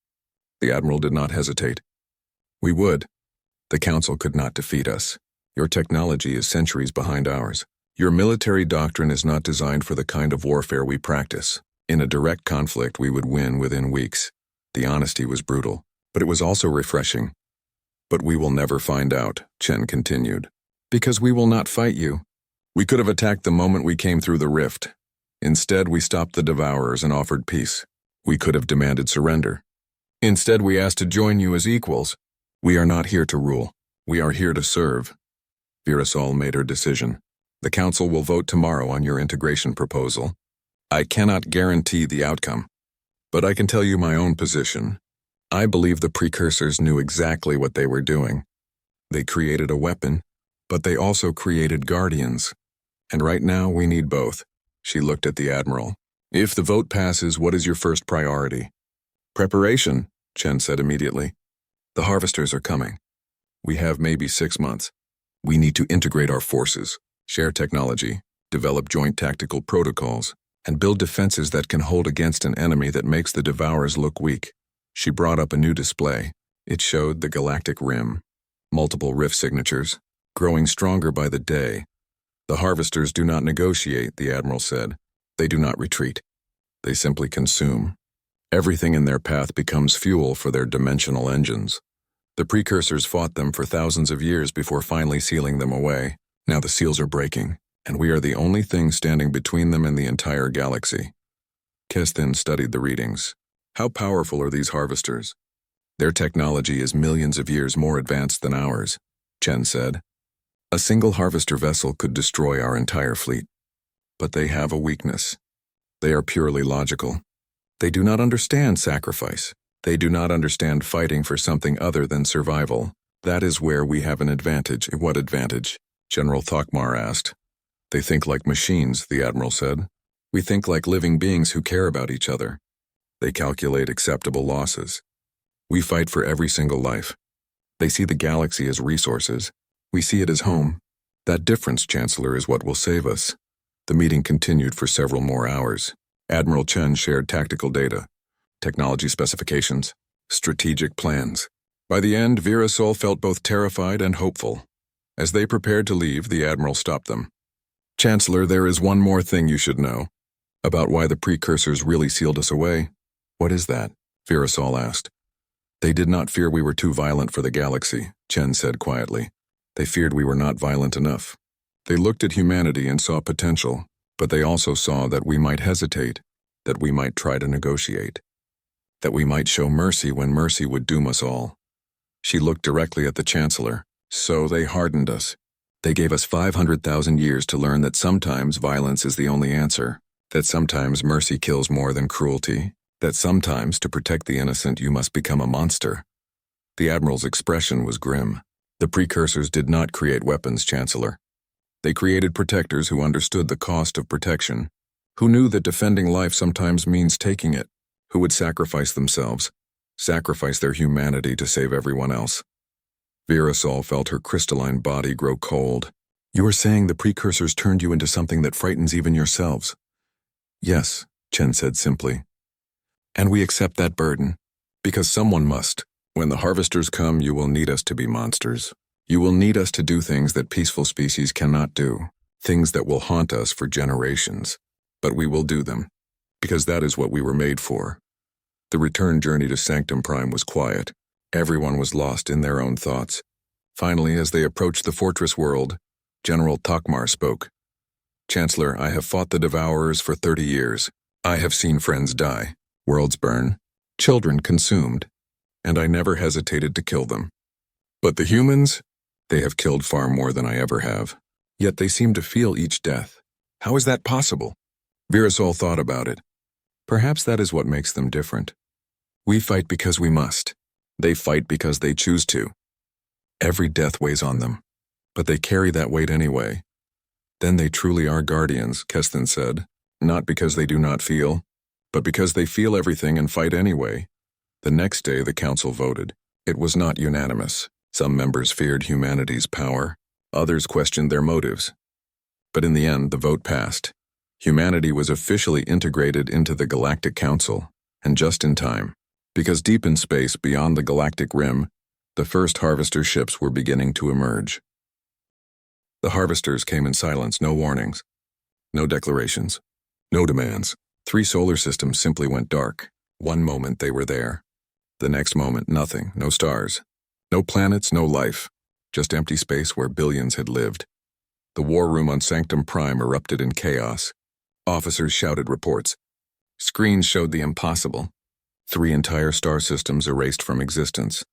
The Admiral did not hesitate. We would. The Council could not defeat us. Your technology is centuries behind ours. Your military doctrine is not designed for the kind of warfare we practice. In a direct conflict, we would win within weeks. The honesty was brutal, but it was also refreshing. But we will never find out, Chen continued. Because we will not fight you. We could have attacked the moment we came through the rift. Instead, we stopped the Devourers and offered peace. We could have demanded surrender. Instead, we asked to join you as equals. We are not here to rule. We are here to serve. Firazol made her decision. The Council will vote tomorrow on your integration proposal. I cannot guarantee the outcome, but I can tell you my own position. I believe the precursors knew exactly what they were doing. They created a weapon, but they also created guardians. And right now we need both. She looked at the Admiral. If the vote passes, what is your first priority? Preparation, Chen said immediately. The harvesters are coming. We have maybe 6 months. We need to integrate our forces, share technology, develop joint tactical protocols, and build defenses that can hold against an enemy that makes the Devourers look weak. She brought up a new display. It showed the galactic rim, multiple rift signatures, growing stronger by the day. The harvesters do not negotiate, the Admiral said. They do not retreat. They simply consume. Everything in their path becomes fuel for their dimensional engines. The precursors fought them for thousands of years before finally sealing them away. Now the seals are breaking, and we are the only thing standing between them and the entire galaxy. Kestin studied the readings. How powerful are these harvesters? Their technology is millions of years more advanced than ours, Chen said. A single harvester vessel could destroy our entire fleet. But they have a weakness. They are purely logical. They do not understand sacrifice. They do not understand fighting for something other than survival. That is where we have an advantage. What advantage? General Thokmar asked. They think like machines, the Admiral said. We think like living beings who care about each other. They calculate acceptable losses. We fight for every single life. They see the galaxy as resources. We see it as home. That difference, Chancellor, is what will save us. The meeting continued for several more hours. Admiral Chen shared tactical data, technology specifications, strategic plans. By the end, Virasol felt both terrified and hopeful. As they prepared to leave, the Admiral stopped them. Chancellor, there is one more thing you should know. About why the precursors really sealed us away. What is that? Virasol asked. They did not fear we were too violent for the galaxy, Chen said quietly. They feared we were not violent enough. They looked at humanity and saw potential, but they also saw that we might hesitate, that we might try to negotiate, that we might show mercy when mercy would doom us all. She looked directly at the Chancellor. So they hardened us. They gave us 500,000 years to learn that sometimes violence is the only answer, that sometimes mercy kills more than cruelty, that sometimes to protect the innocent you must become a monster. The Admiral's expression was grim. The precursors did not create weapons, Chancellor. They created protectors who understood the cost of protection, who knew that defending life sometimes means taking it, who would sacrifice themselves, sacrifice their humanity to save everyone else. Virasol felt her crystalline body grow cold. You are saying the precursors turned you into something that frightens even yourselves? Yes, Chen said simply. And we accept that burden. Because someone must. When the harvesters come, you will need us to be monsters. You will need us to do things that peaceful species cannot do, things that will haunt us for generations. But we will do them, because that is what we were made for. The return journey to Sanctum Prime was quiet. Everyone was lost in their own thoughts. Finally, as they approached the fortress world, General Thokmar spoke. Chancellor, I have fought the Devourers for 30 years. I have seen friends die, worlds burn, children consumed, and I never hesitated to kill them. But the humans, they have killed far more than I ever have. Yet they seem to feel each death. How is that possible? Virasol thought about it. Perhaps that is what makes them different. We fight because we must. They fight because they choose to. Every death weighs on them, but they carry that weight anyway. Then they truly are guardians, Keston said, not because they do not feel, but because they feel everything and fight anyway. The next day the council voted. It was not unanimous. Some members feared humanity's power, others questioned their motives. But in the end, the vote passed. Humanity was officially integrated into the Galactic Council, and just in time. Because deep in space beyond the galactic rim, the first harvester ships were beginning to emerge. The harvesters came in silence, no warnings, no declarations, no demands. 3 solar systems simply went dark. One moment they were there. The next moment, nothing, no stars, no planets, no life, just empty space where billions had lived. The war room on Sanctum Prime erupted in chaos. Officers shouted reports. Screens showed the impossible. 3 entire star systems erased from existence.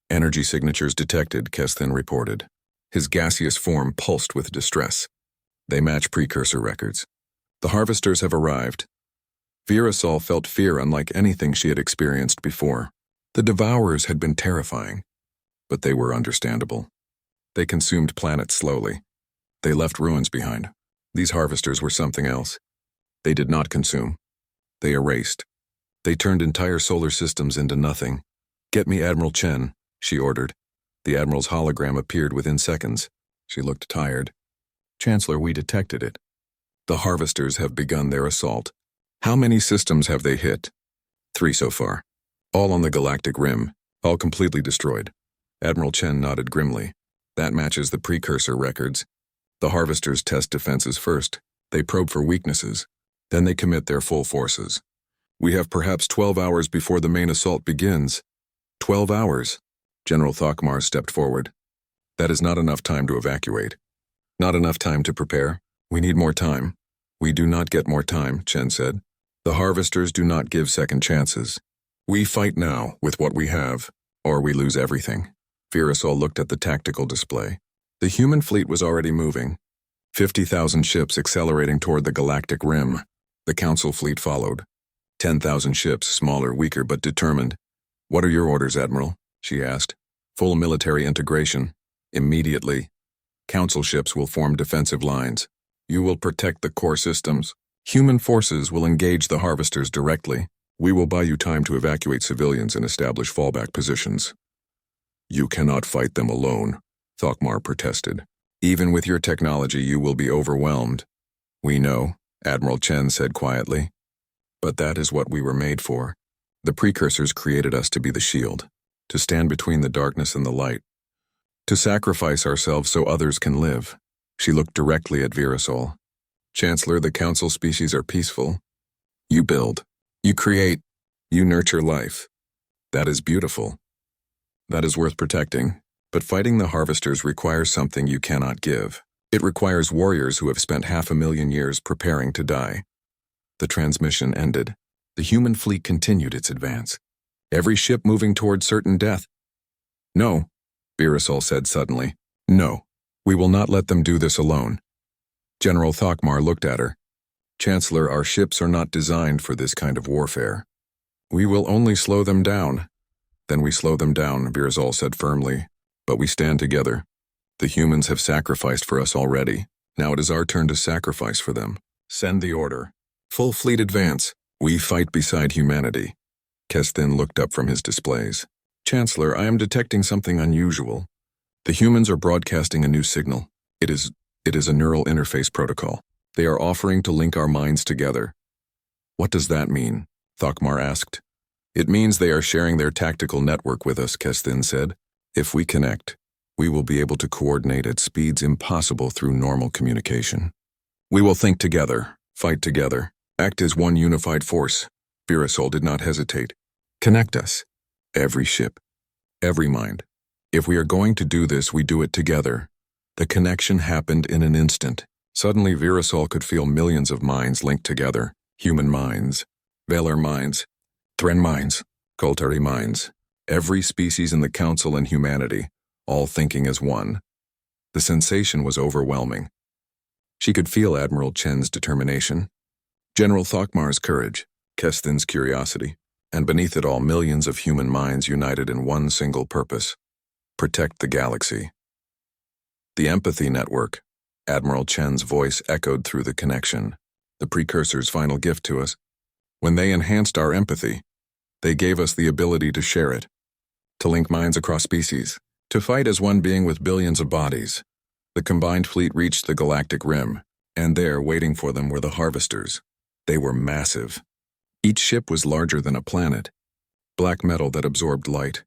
Energy signatures detected, Keston reported. His gaseous form pulsed with distress. They match precursor records. The harvesters have arrived. Virasol felt fear unlike anything she had experienced before. The Devourers had been terrifying, but they were understandable. They consumed planets slowly. They left ruins behind. These harvesters were something else. They did not consume. They erased. They turned entire solar systems into nothing. Get me Admiral Chen, she ordered. The Admiral's hologram appeared within seconds. She looked tired. Chancellor, we detected it. The harvesters have begun their assault. How many systems have they hit? 3 so far. All on the galactic rim, all completely destroyed. Admiral Chen nodded grimly. That matches the precursor records. The harvesters test defenses first. They probe for weaknesses. Then they commit their full forces. We have perhaps 12 hours before the main assault begins. 12 hours. General Thokmar stepped forward. That is not enough time to evacuate. Not enough time to prepare. We need more time. We do not get more time, Chen said. The harvesters do not give second chances. We fight now with what we have. or we lose everything. Virasol looked at the tactical display. The human fleet was already moving. 50,000 ships accelerating toward the galactic rim. The Council fleet followed. 10,000 ships, smaller, weaker, but determined. "What are your orders, Admiral?" she asked. "Full military integration. Immediately. Council ships will form defensive lines. You will protect the core systems. Human forces will engage the harvesters directly. We will buy you time to evacuate civilians and establish fallback positions." "You cannot fight them alone," Thokmar protested. "Even with your technology, you will be overwhelmed." "We know," Admiral Chen said quietly. "But that is what we were made for. The precursors created us to be the shield, to stand between the darkness and the light, to sacrifice ourselves so others can live." She looked directly at Virasol. "Chancellor, the Council species are peaceful. You build, you create, you nurture life. That is beautiful. That is worth protecting. But fighting the harvesters requires something you cannot give. It requires warriors who have spent 500,000 years preparing to die." The transmission ended. The human fleet continued its advance, every ship moving toward certain death. "No," Virasol said suddenly. "No, we will not let them do this alone." General Thokmar looked at her. "Chancellor, our ships are not designed for this kind of warfare. We will only slow them down." "Then we slow them down," Virasol said firmly. "But we stand together. The humans have sacrificed for us already. Now it is our turn to sacrifice for them. Send the order. Full fleet advance. We fight beside humanity." Kestin looked up from his displays. "Chancellor, I am detecting something unusual. The humans are broadcasting a new signal. It is a neural interface protocol. They are offering to link our minds together." "What does that mean?" Thokmar asked. "It means they are sharing their tactical network with us," Kestin said. "If we connect, we will be able to coordinate at speeds impossible through normal communication. We will think together, fight together, act as one unified force." Virasol did not hesitate. "Connect us. Every ship, every mind. If we are going to do this, we do it together." The connection happened in an instant. Suddenly Virasol could feel millions of minds linked together. Human minds, Velar minds, Thren minds, Koltari minds. Every species in the Council and humanity, all thinking as one. The sensation was overwhelming. She could feel Admiral Chen's determination, General Thokmar's courage, Kestin's curiosity, and beneath it all millions of human minds united in one single purpose: protect the galaxy. The empathy network, Admiral Chen's voice echoed through the connection. The precursor's final gift to us. When they enhanced our empathy, they gave us the ability to share it, to link minds across species, to fight as one being with billions of bodies. The combined fleet reached the galactic rim, and there, waiting for them, were the harvesters. They were massive. Each ship was larger than a planet. Black metal that absorbed light,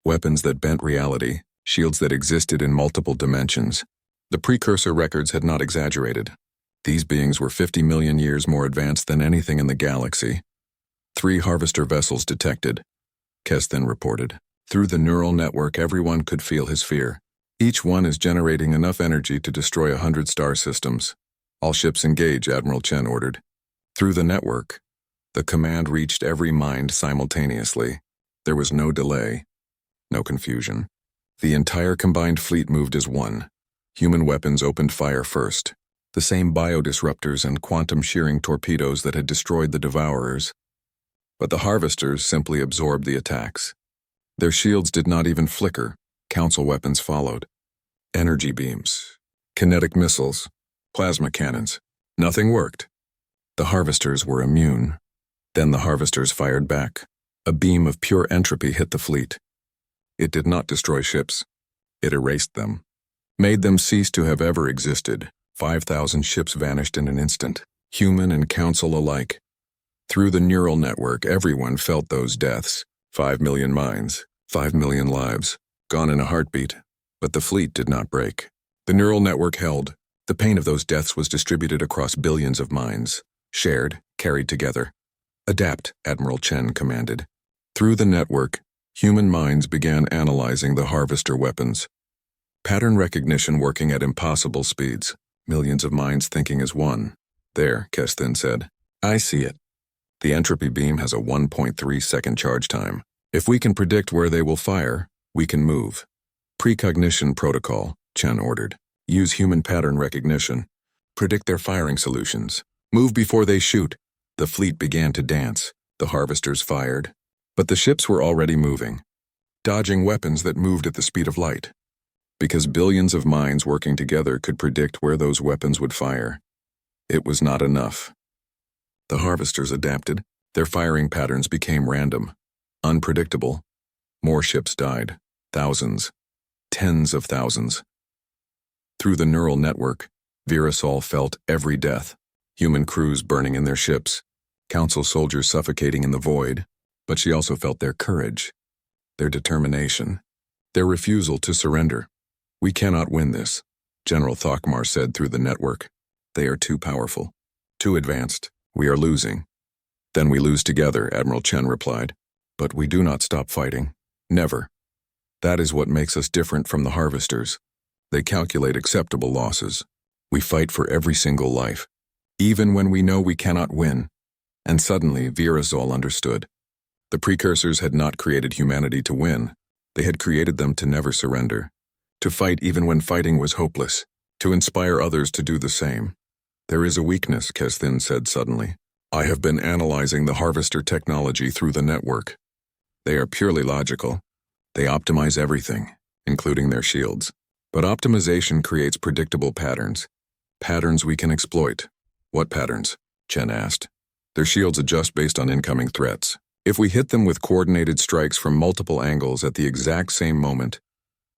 weapons that bent reality, shields that existed in multiple dimensions. The precursor records had not exaggerated. These beings were 50 million years more advanced than anything in the galaxy. 3 harvester vessels detected, Kestin reported. Through the neural network, everyone could feel his fear. Each one is generating enough energy to destroy 100 star systems. "All ships engage," Admiral Chen ordered. Through the network, the command reached every mind simultaneously. There was no delay, no confusion. The entire combined fleet moved as one. Human weapons opened fire first. The same biodisruptors and quantum-shearing torpedoes that had destroyed the Devourers. But the harvesters simply absorbed the attacks. Their shields did not even flicker. Council weapons followed. Energy beams, kinetic missiles, plasma cannons. Nothing worked. The harvesters were immune. Then the harvesters fired back. A beam of pure entropy hit the fleet. It did not destroy ships. It erased them, made them cease to have ever existed. 5,000 ships vanished in an instant, human and council alike. Through the neural network, everyone felt those deaths. 5 million minds, 5 million lives, gone in a heartbeat. But the fleet did not break. The neural network held. The pain of those deaths was distributed across billions of minds, shared, carried together. "Adapt," Admiral Chen commanded. Through the network, human minds began analyzing the harvester weapons. Pattern recognition working at impossible speeds. Millions of minds thinking as one. "There," Kestin said. "I see it. The entropy beam has a 1.3-second charge time. If we can predict where they will fire, we can move. Precognition protocol, Chen ordered. Use human pattern recognition. Predict their firing solutions. Move before they shoot. The fleet began to dance. The harvesters fired. But the ships were already moving, dodging weapons that moved at the speed of light. Because billions of minds working together could predict where those weapons would fire, it was not enough. The harvesters adapted. Their firing patterns became random, unpredictable. More ships died. Thousands. Tens of thousands. Through the neural network, Virasol felt every death. Human crews burning in their ships, council soldiers suffocating in the void, but she also felt their courage, their determination, their refusal to surrender. We cannot win this, General Thokmar said through the network. They are too powerful, too advanced. We are losing. Then we lose together, Admiral Chen replied. But we do not stop fighting. Never. That is what makes us different from the harvesters. They calculate acceptable losses. We fight for every single life, even when we know we cannot win. And suddenly, Virasol understood. The precursors had not created humanity to win. They had created them to never surrender, to fight even when fighting was hopeless, to inspire others to do the same. There is a weakness, Kesthin said suddenly. I have been analyzing the harvester technology through the network. They are purely logical. They optimize everything, including their shields. But optimization creates predictable patterns. Patterns we can exploit. What patterns? Chen asked. Their shields adjust based on incoming threats. If we hit them with coordinated strikes from multiple angles at the exact same moment,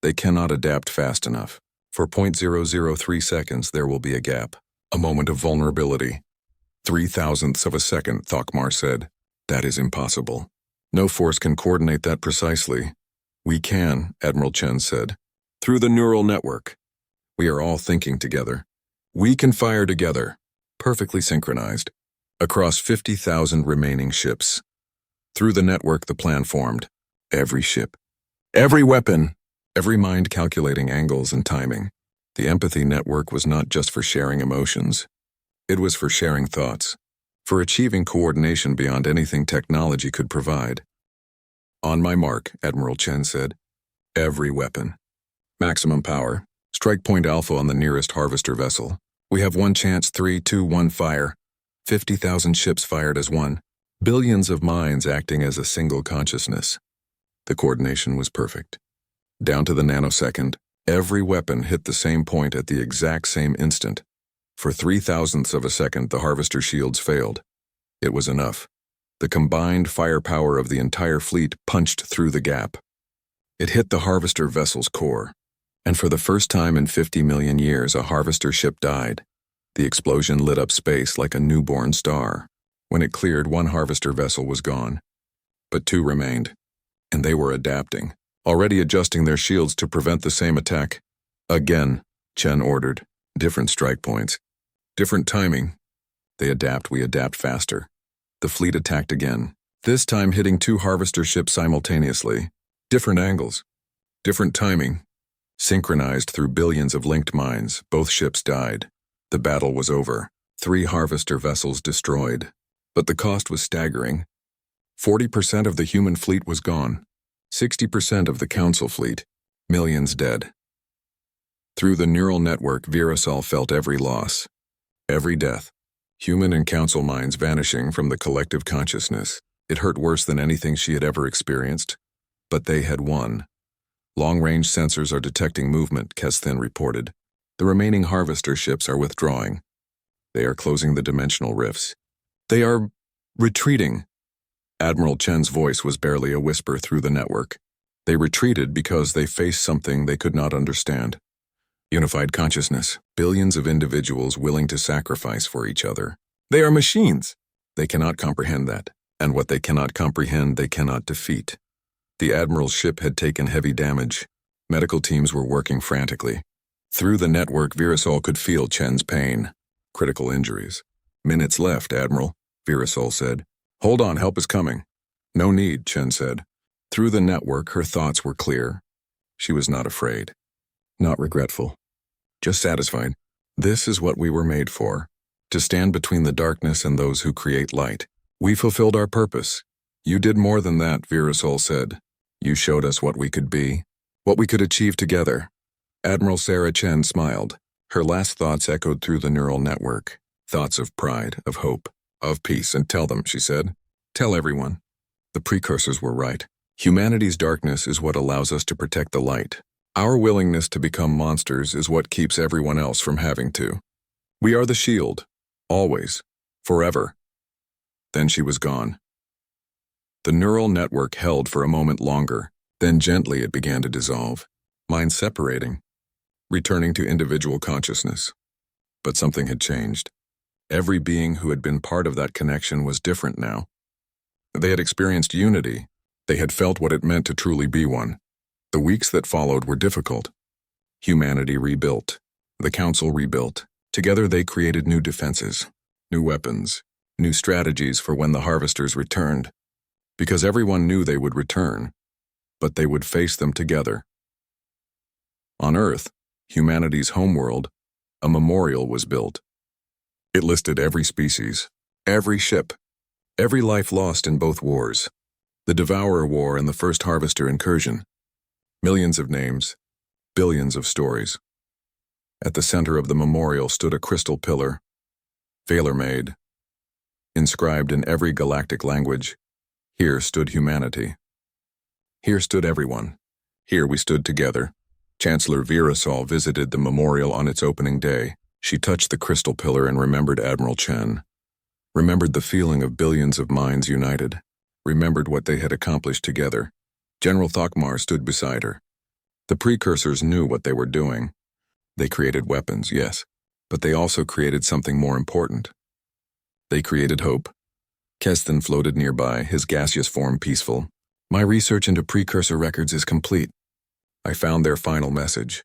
they cannot adapt fast enough. For 0.003 seconds, there will be a gap, a moment of vulnerability. 0.003 of a second, Thokmar said. That is impossible. No force can coordinate that precisely. We can, Admiral Chen said. Through the neural network. We are all thinking together. We can fire together, perfectly synchronized, across 50,000 remaining ships. Through the network, the plan formed. Every ship, every weapon, every mind calculating angles and timing. The empathy network was not just for sharing emotions. It was for sharing thoughts, for achieving coordination beyond anything technology could provide. On my mark, Admiral Chen said. Every weapon. Maximum power. Strike point alpha on the nearest harvester vessel. We have one chance. 3, 2, 1, fire. 50,000 ships fired as one. Billions of minds acting as a single consciousness. The coordination was perfect. Down to the nanosecond, every weapon hit the same point at the exact same instant. For 0.003 of a second, the harvester shields failed. It was enough. The combined firepower of the entire fleet punched through the gap. It hit the harvester vessel's core. And for the first time in 50 million years, a harvester ship died. The explosion lit up space like a newborn star. When it cleared, one harvester vessel was gone. But two remained. And they were adapting, already adjusting their shields to prevent the same attack. Again, Chen ordered. Different strike points. Different timing. They adapt, we adapt faster. The fleet attacked again, this time hitting two harvester ships simultaneously. Different angles. Different timing. Synchronized through billions of linked minds, both ships died. The battle was over. 3 harvester vessels destroyed. But the cost was staggering. 40% of the human fleet was gone. 60% of the council fleet. Millions dead. Through the neural network, Virasol felt every loss. Every death. Human and council minds vanishing from the collective consciousness. It hurt worse than anything she had ever experienced. But they had won. Long-range sensors are detecting movement, Kesthin reported. The remaining harvester ships are withdrawing. They are closing the dimensional rifts. They are retreating. Admiral Chen's voice was barely a whisper through the network. They retreated because they faced something they could not understand. Unified consciousness, billions of individuals willing to sacrifice for each other. They are machines. They cannot comprehend that, and what they cannot comprehend, they cannot defeat. The Admiral's ship had taken heavy damage. Medical teams were working frantically. Through the network, Virasol could feel Chen's pain. Critical injuries. Minutes left, Admiral, Virasol said. Hold on, help is coming. No need, Chen said. Through the network, her thoughts were clear. She was not afraid. Not regretful. Just satisfied. This is what we were made for. To stand between the darkness and those who create light. We fulfilled our purpose. You did more than that, Virasol said. You showed us what we could be, what we could achieve together. Admiral Sarah Chen smiled. Her last thoughts echoed through the neural network. Thoughts of pride, of hope, of peace. And tell them, she said. Tell everyone. The precursors were right. Humanity's darkness is what allows us to protect the light. Our willingness to become monsters is what keeps everyone else from having to. We are the shield. Always. Forever. Then she was gone. The neural network held for a moment longer, then gently it began to dissolve. Minds separating. Returning to individual consciousness. But something had changed. Every being who had been part of that connection was different now. They had experienced unity. They had felt what it meant to truly be one. The weeks that followed were difficult. Humanity rebuilt. The Council rebuilt. Together they created new defenses, new weapons, new strategies for when the harvesters returned. Because everyone knew they would return, but they would face them together. On Earth, humanity's homeworld, a memorial was built. It listed every species, every ship, every life lost in both wars, the Devourer War and the First Harvester Incursion. Millions of names, billions of stories. At the center of the memorial stood a crystal pillar, Valor-made. Inscribed in every galactic language, here stood humanity. Here stood everyone. Here we stood together. Chancellor Virasol visited the memorial on its opening day. She touched the crystal pillar and remembered Admiral Chen. Remembered the feeling of billions of minds united. Remembered what they had accomplished together. General Thokmar stood beside her. The precursors knew what they were doing. They created weapons, yes, but they also created something more important. They created hope. Keston floated nearby, his gaseous form peaceful. My research into precursor records is complete. I found their final message.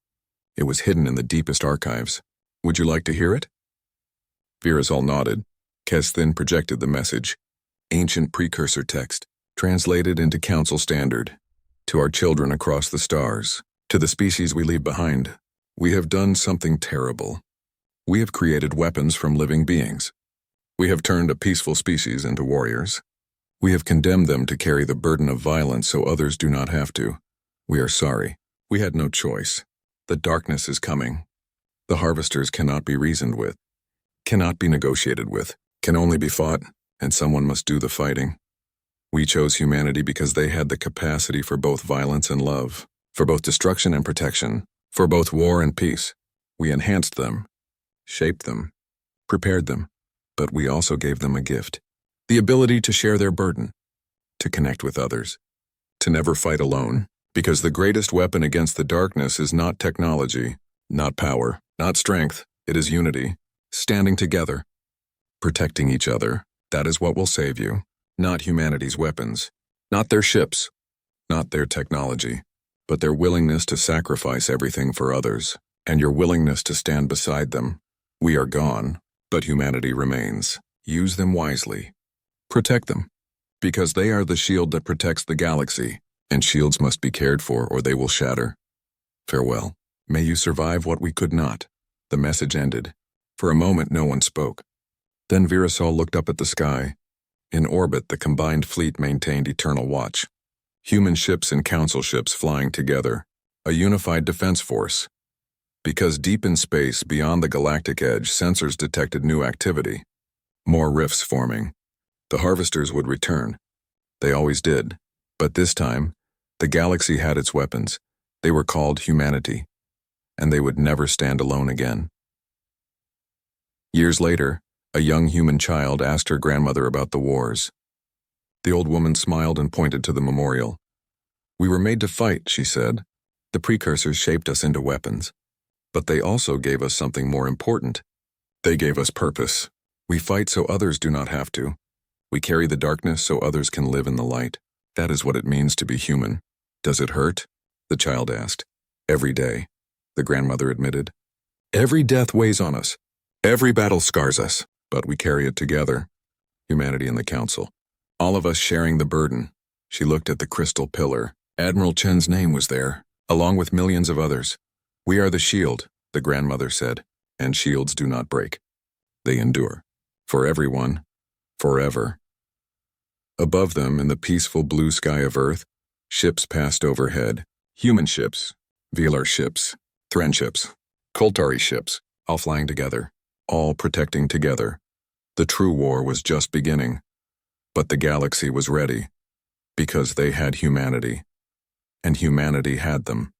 It was hidden in the deepest archives. Would you like to hear it? Virasol nodded. Keston projected the message. Ancient precursor text, translated into Council Standard. To our children across the stars, to the species we leave behind, we have done something terrible. We have created weapons from living beings. We have turned a peaceful species into warriors. We have condemned them to carry the burden of violence so others do not have to. We are sorry. We had no choice. The darkness is coming. The harvesters cannot be reasoned with, cannot be negotiated with, can only be fought, and someone must do the fighting. We chose humanity because they had the capacity for both violence and love, for both destruction and protection, for both war and peace. We enhanced them, shaped them, prepared them, but we also gave them a gift, the ability to share their burden, to connect with others, to never fight alone, because the greatest weapon against the darkness is not technology, not power, not strength, it is unity, standing together, protecting each other. That is what will save you. Not humanity's weapons, not their ships, not their technology, but their willingness to sacrifice everything for others, and your willingness to stand beside them. We are gone, but humanity remains. Use them wisely. Protect them, because they are the shield that protects the galaxy, and shields must be cared for or they will shatter. Farewell. May you survive what we could not. The message ended. For a moment no one spoke. Then Virasol looked up at the sky. In orbit, the combined fleet maintained eternal watch. Human ships and council ships flying together. A unified defense force. Because deep in space, beyond the galactic edge, sensors detected new activity. More rifts forming. The harvesters would return. They always did. But this time, the galaxy had its weapons. They were called humanity. And they would never stand alone again. Years later, a young human child asked her grandmother about the wars. The old woman smiled and pointed to the memorial. We were made to fight, she said. The precursors shaped us into weapons. But they also gave us something more important. They gave us purpose. We fight so others do not have to. We carry the darkness so others can live in the light. That is what it means to be human. Does it hurt? The child asked. Every day, the grandmother admitted. Every death weighs on us. Every battle scars us. But we carry it together, humanity and the Council. All of us sharing the burden. She looked at the crystal pillar. Admiral Chen's name was there, along with millions of others. We are the shield, the grandmother said, and shields do not break. They endure. For everyone, forever. Above them, in the peaceful blue sky of Earth, ships passed overhead. Human ships, Velar ships, Thran ships, Koltari ships, all flying together, all protecting together. The true war was just beginning. But the galaxy was ready, because they had humanity, and humanity had them.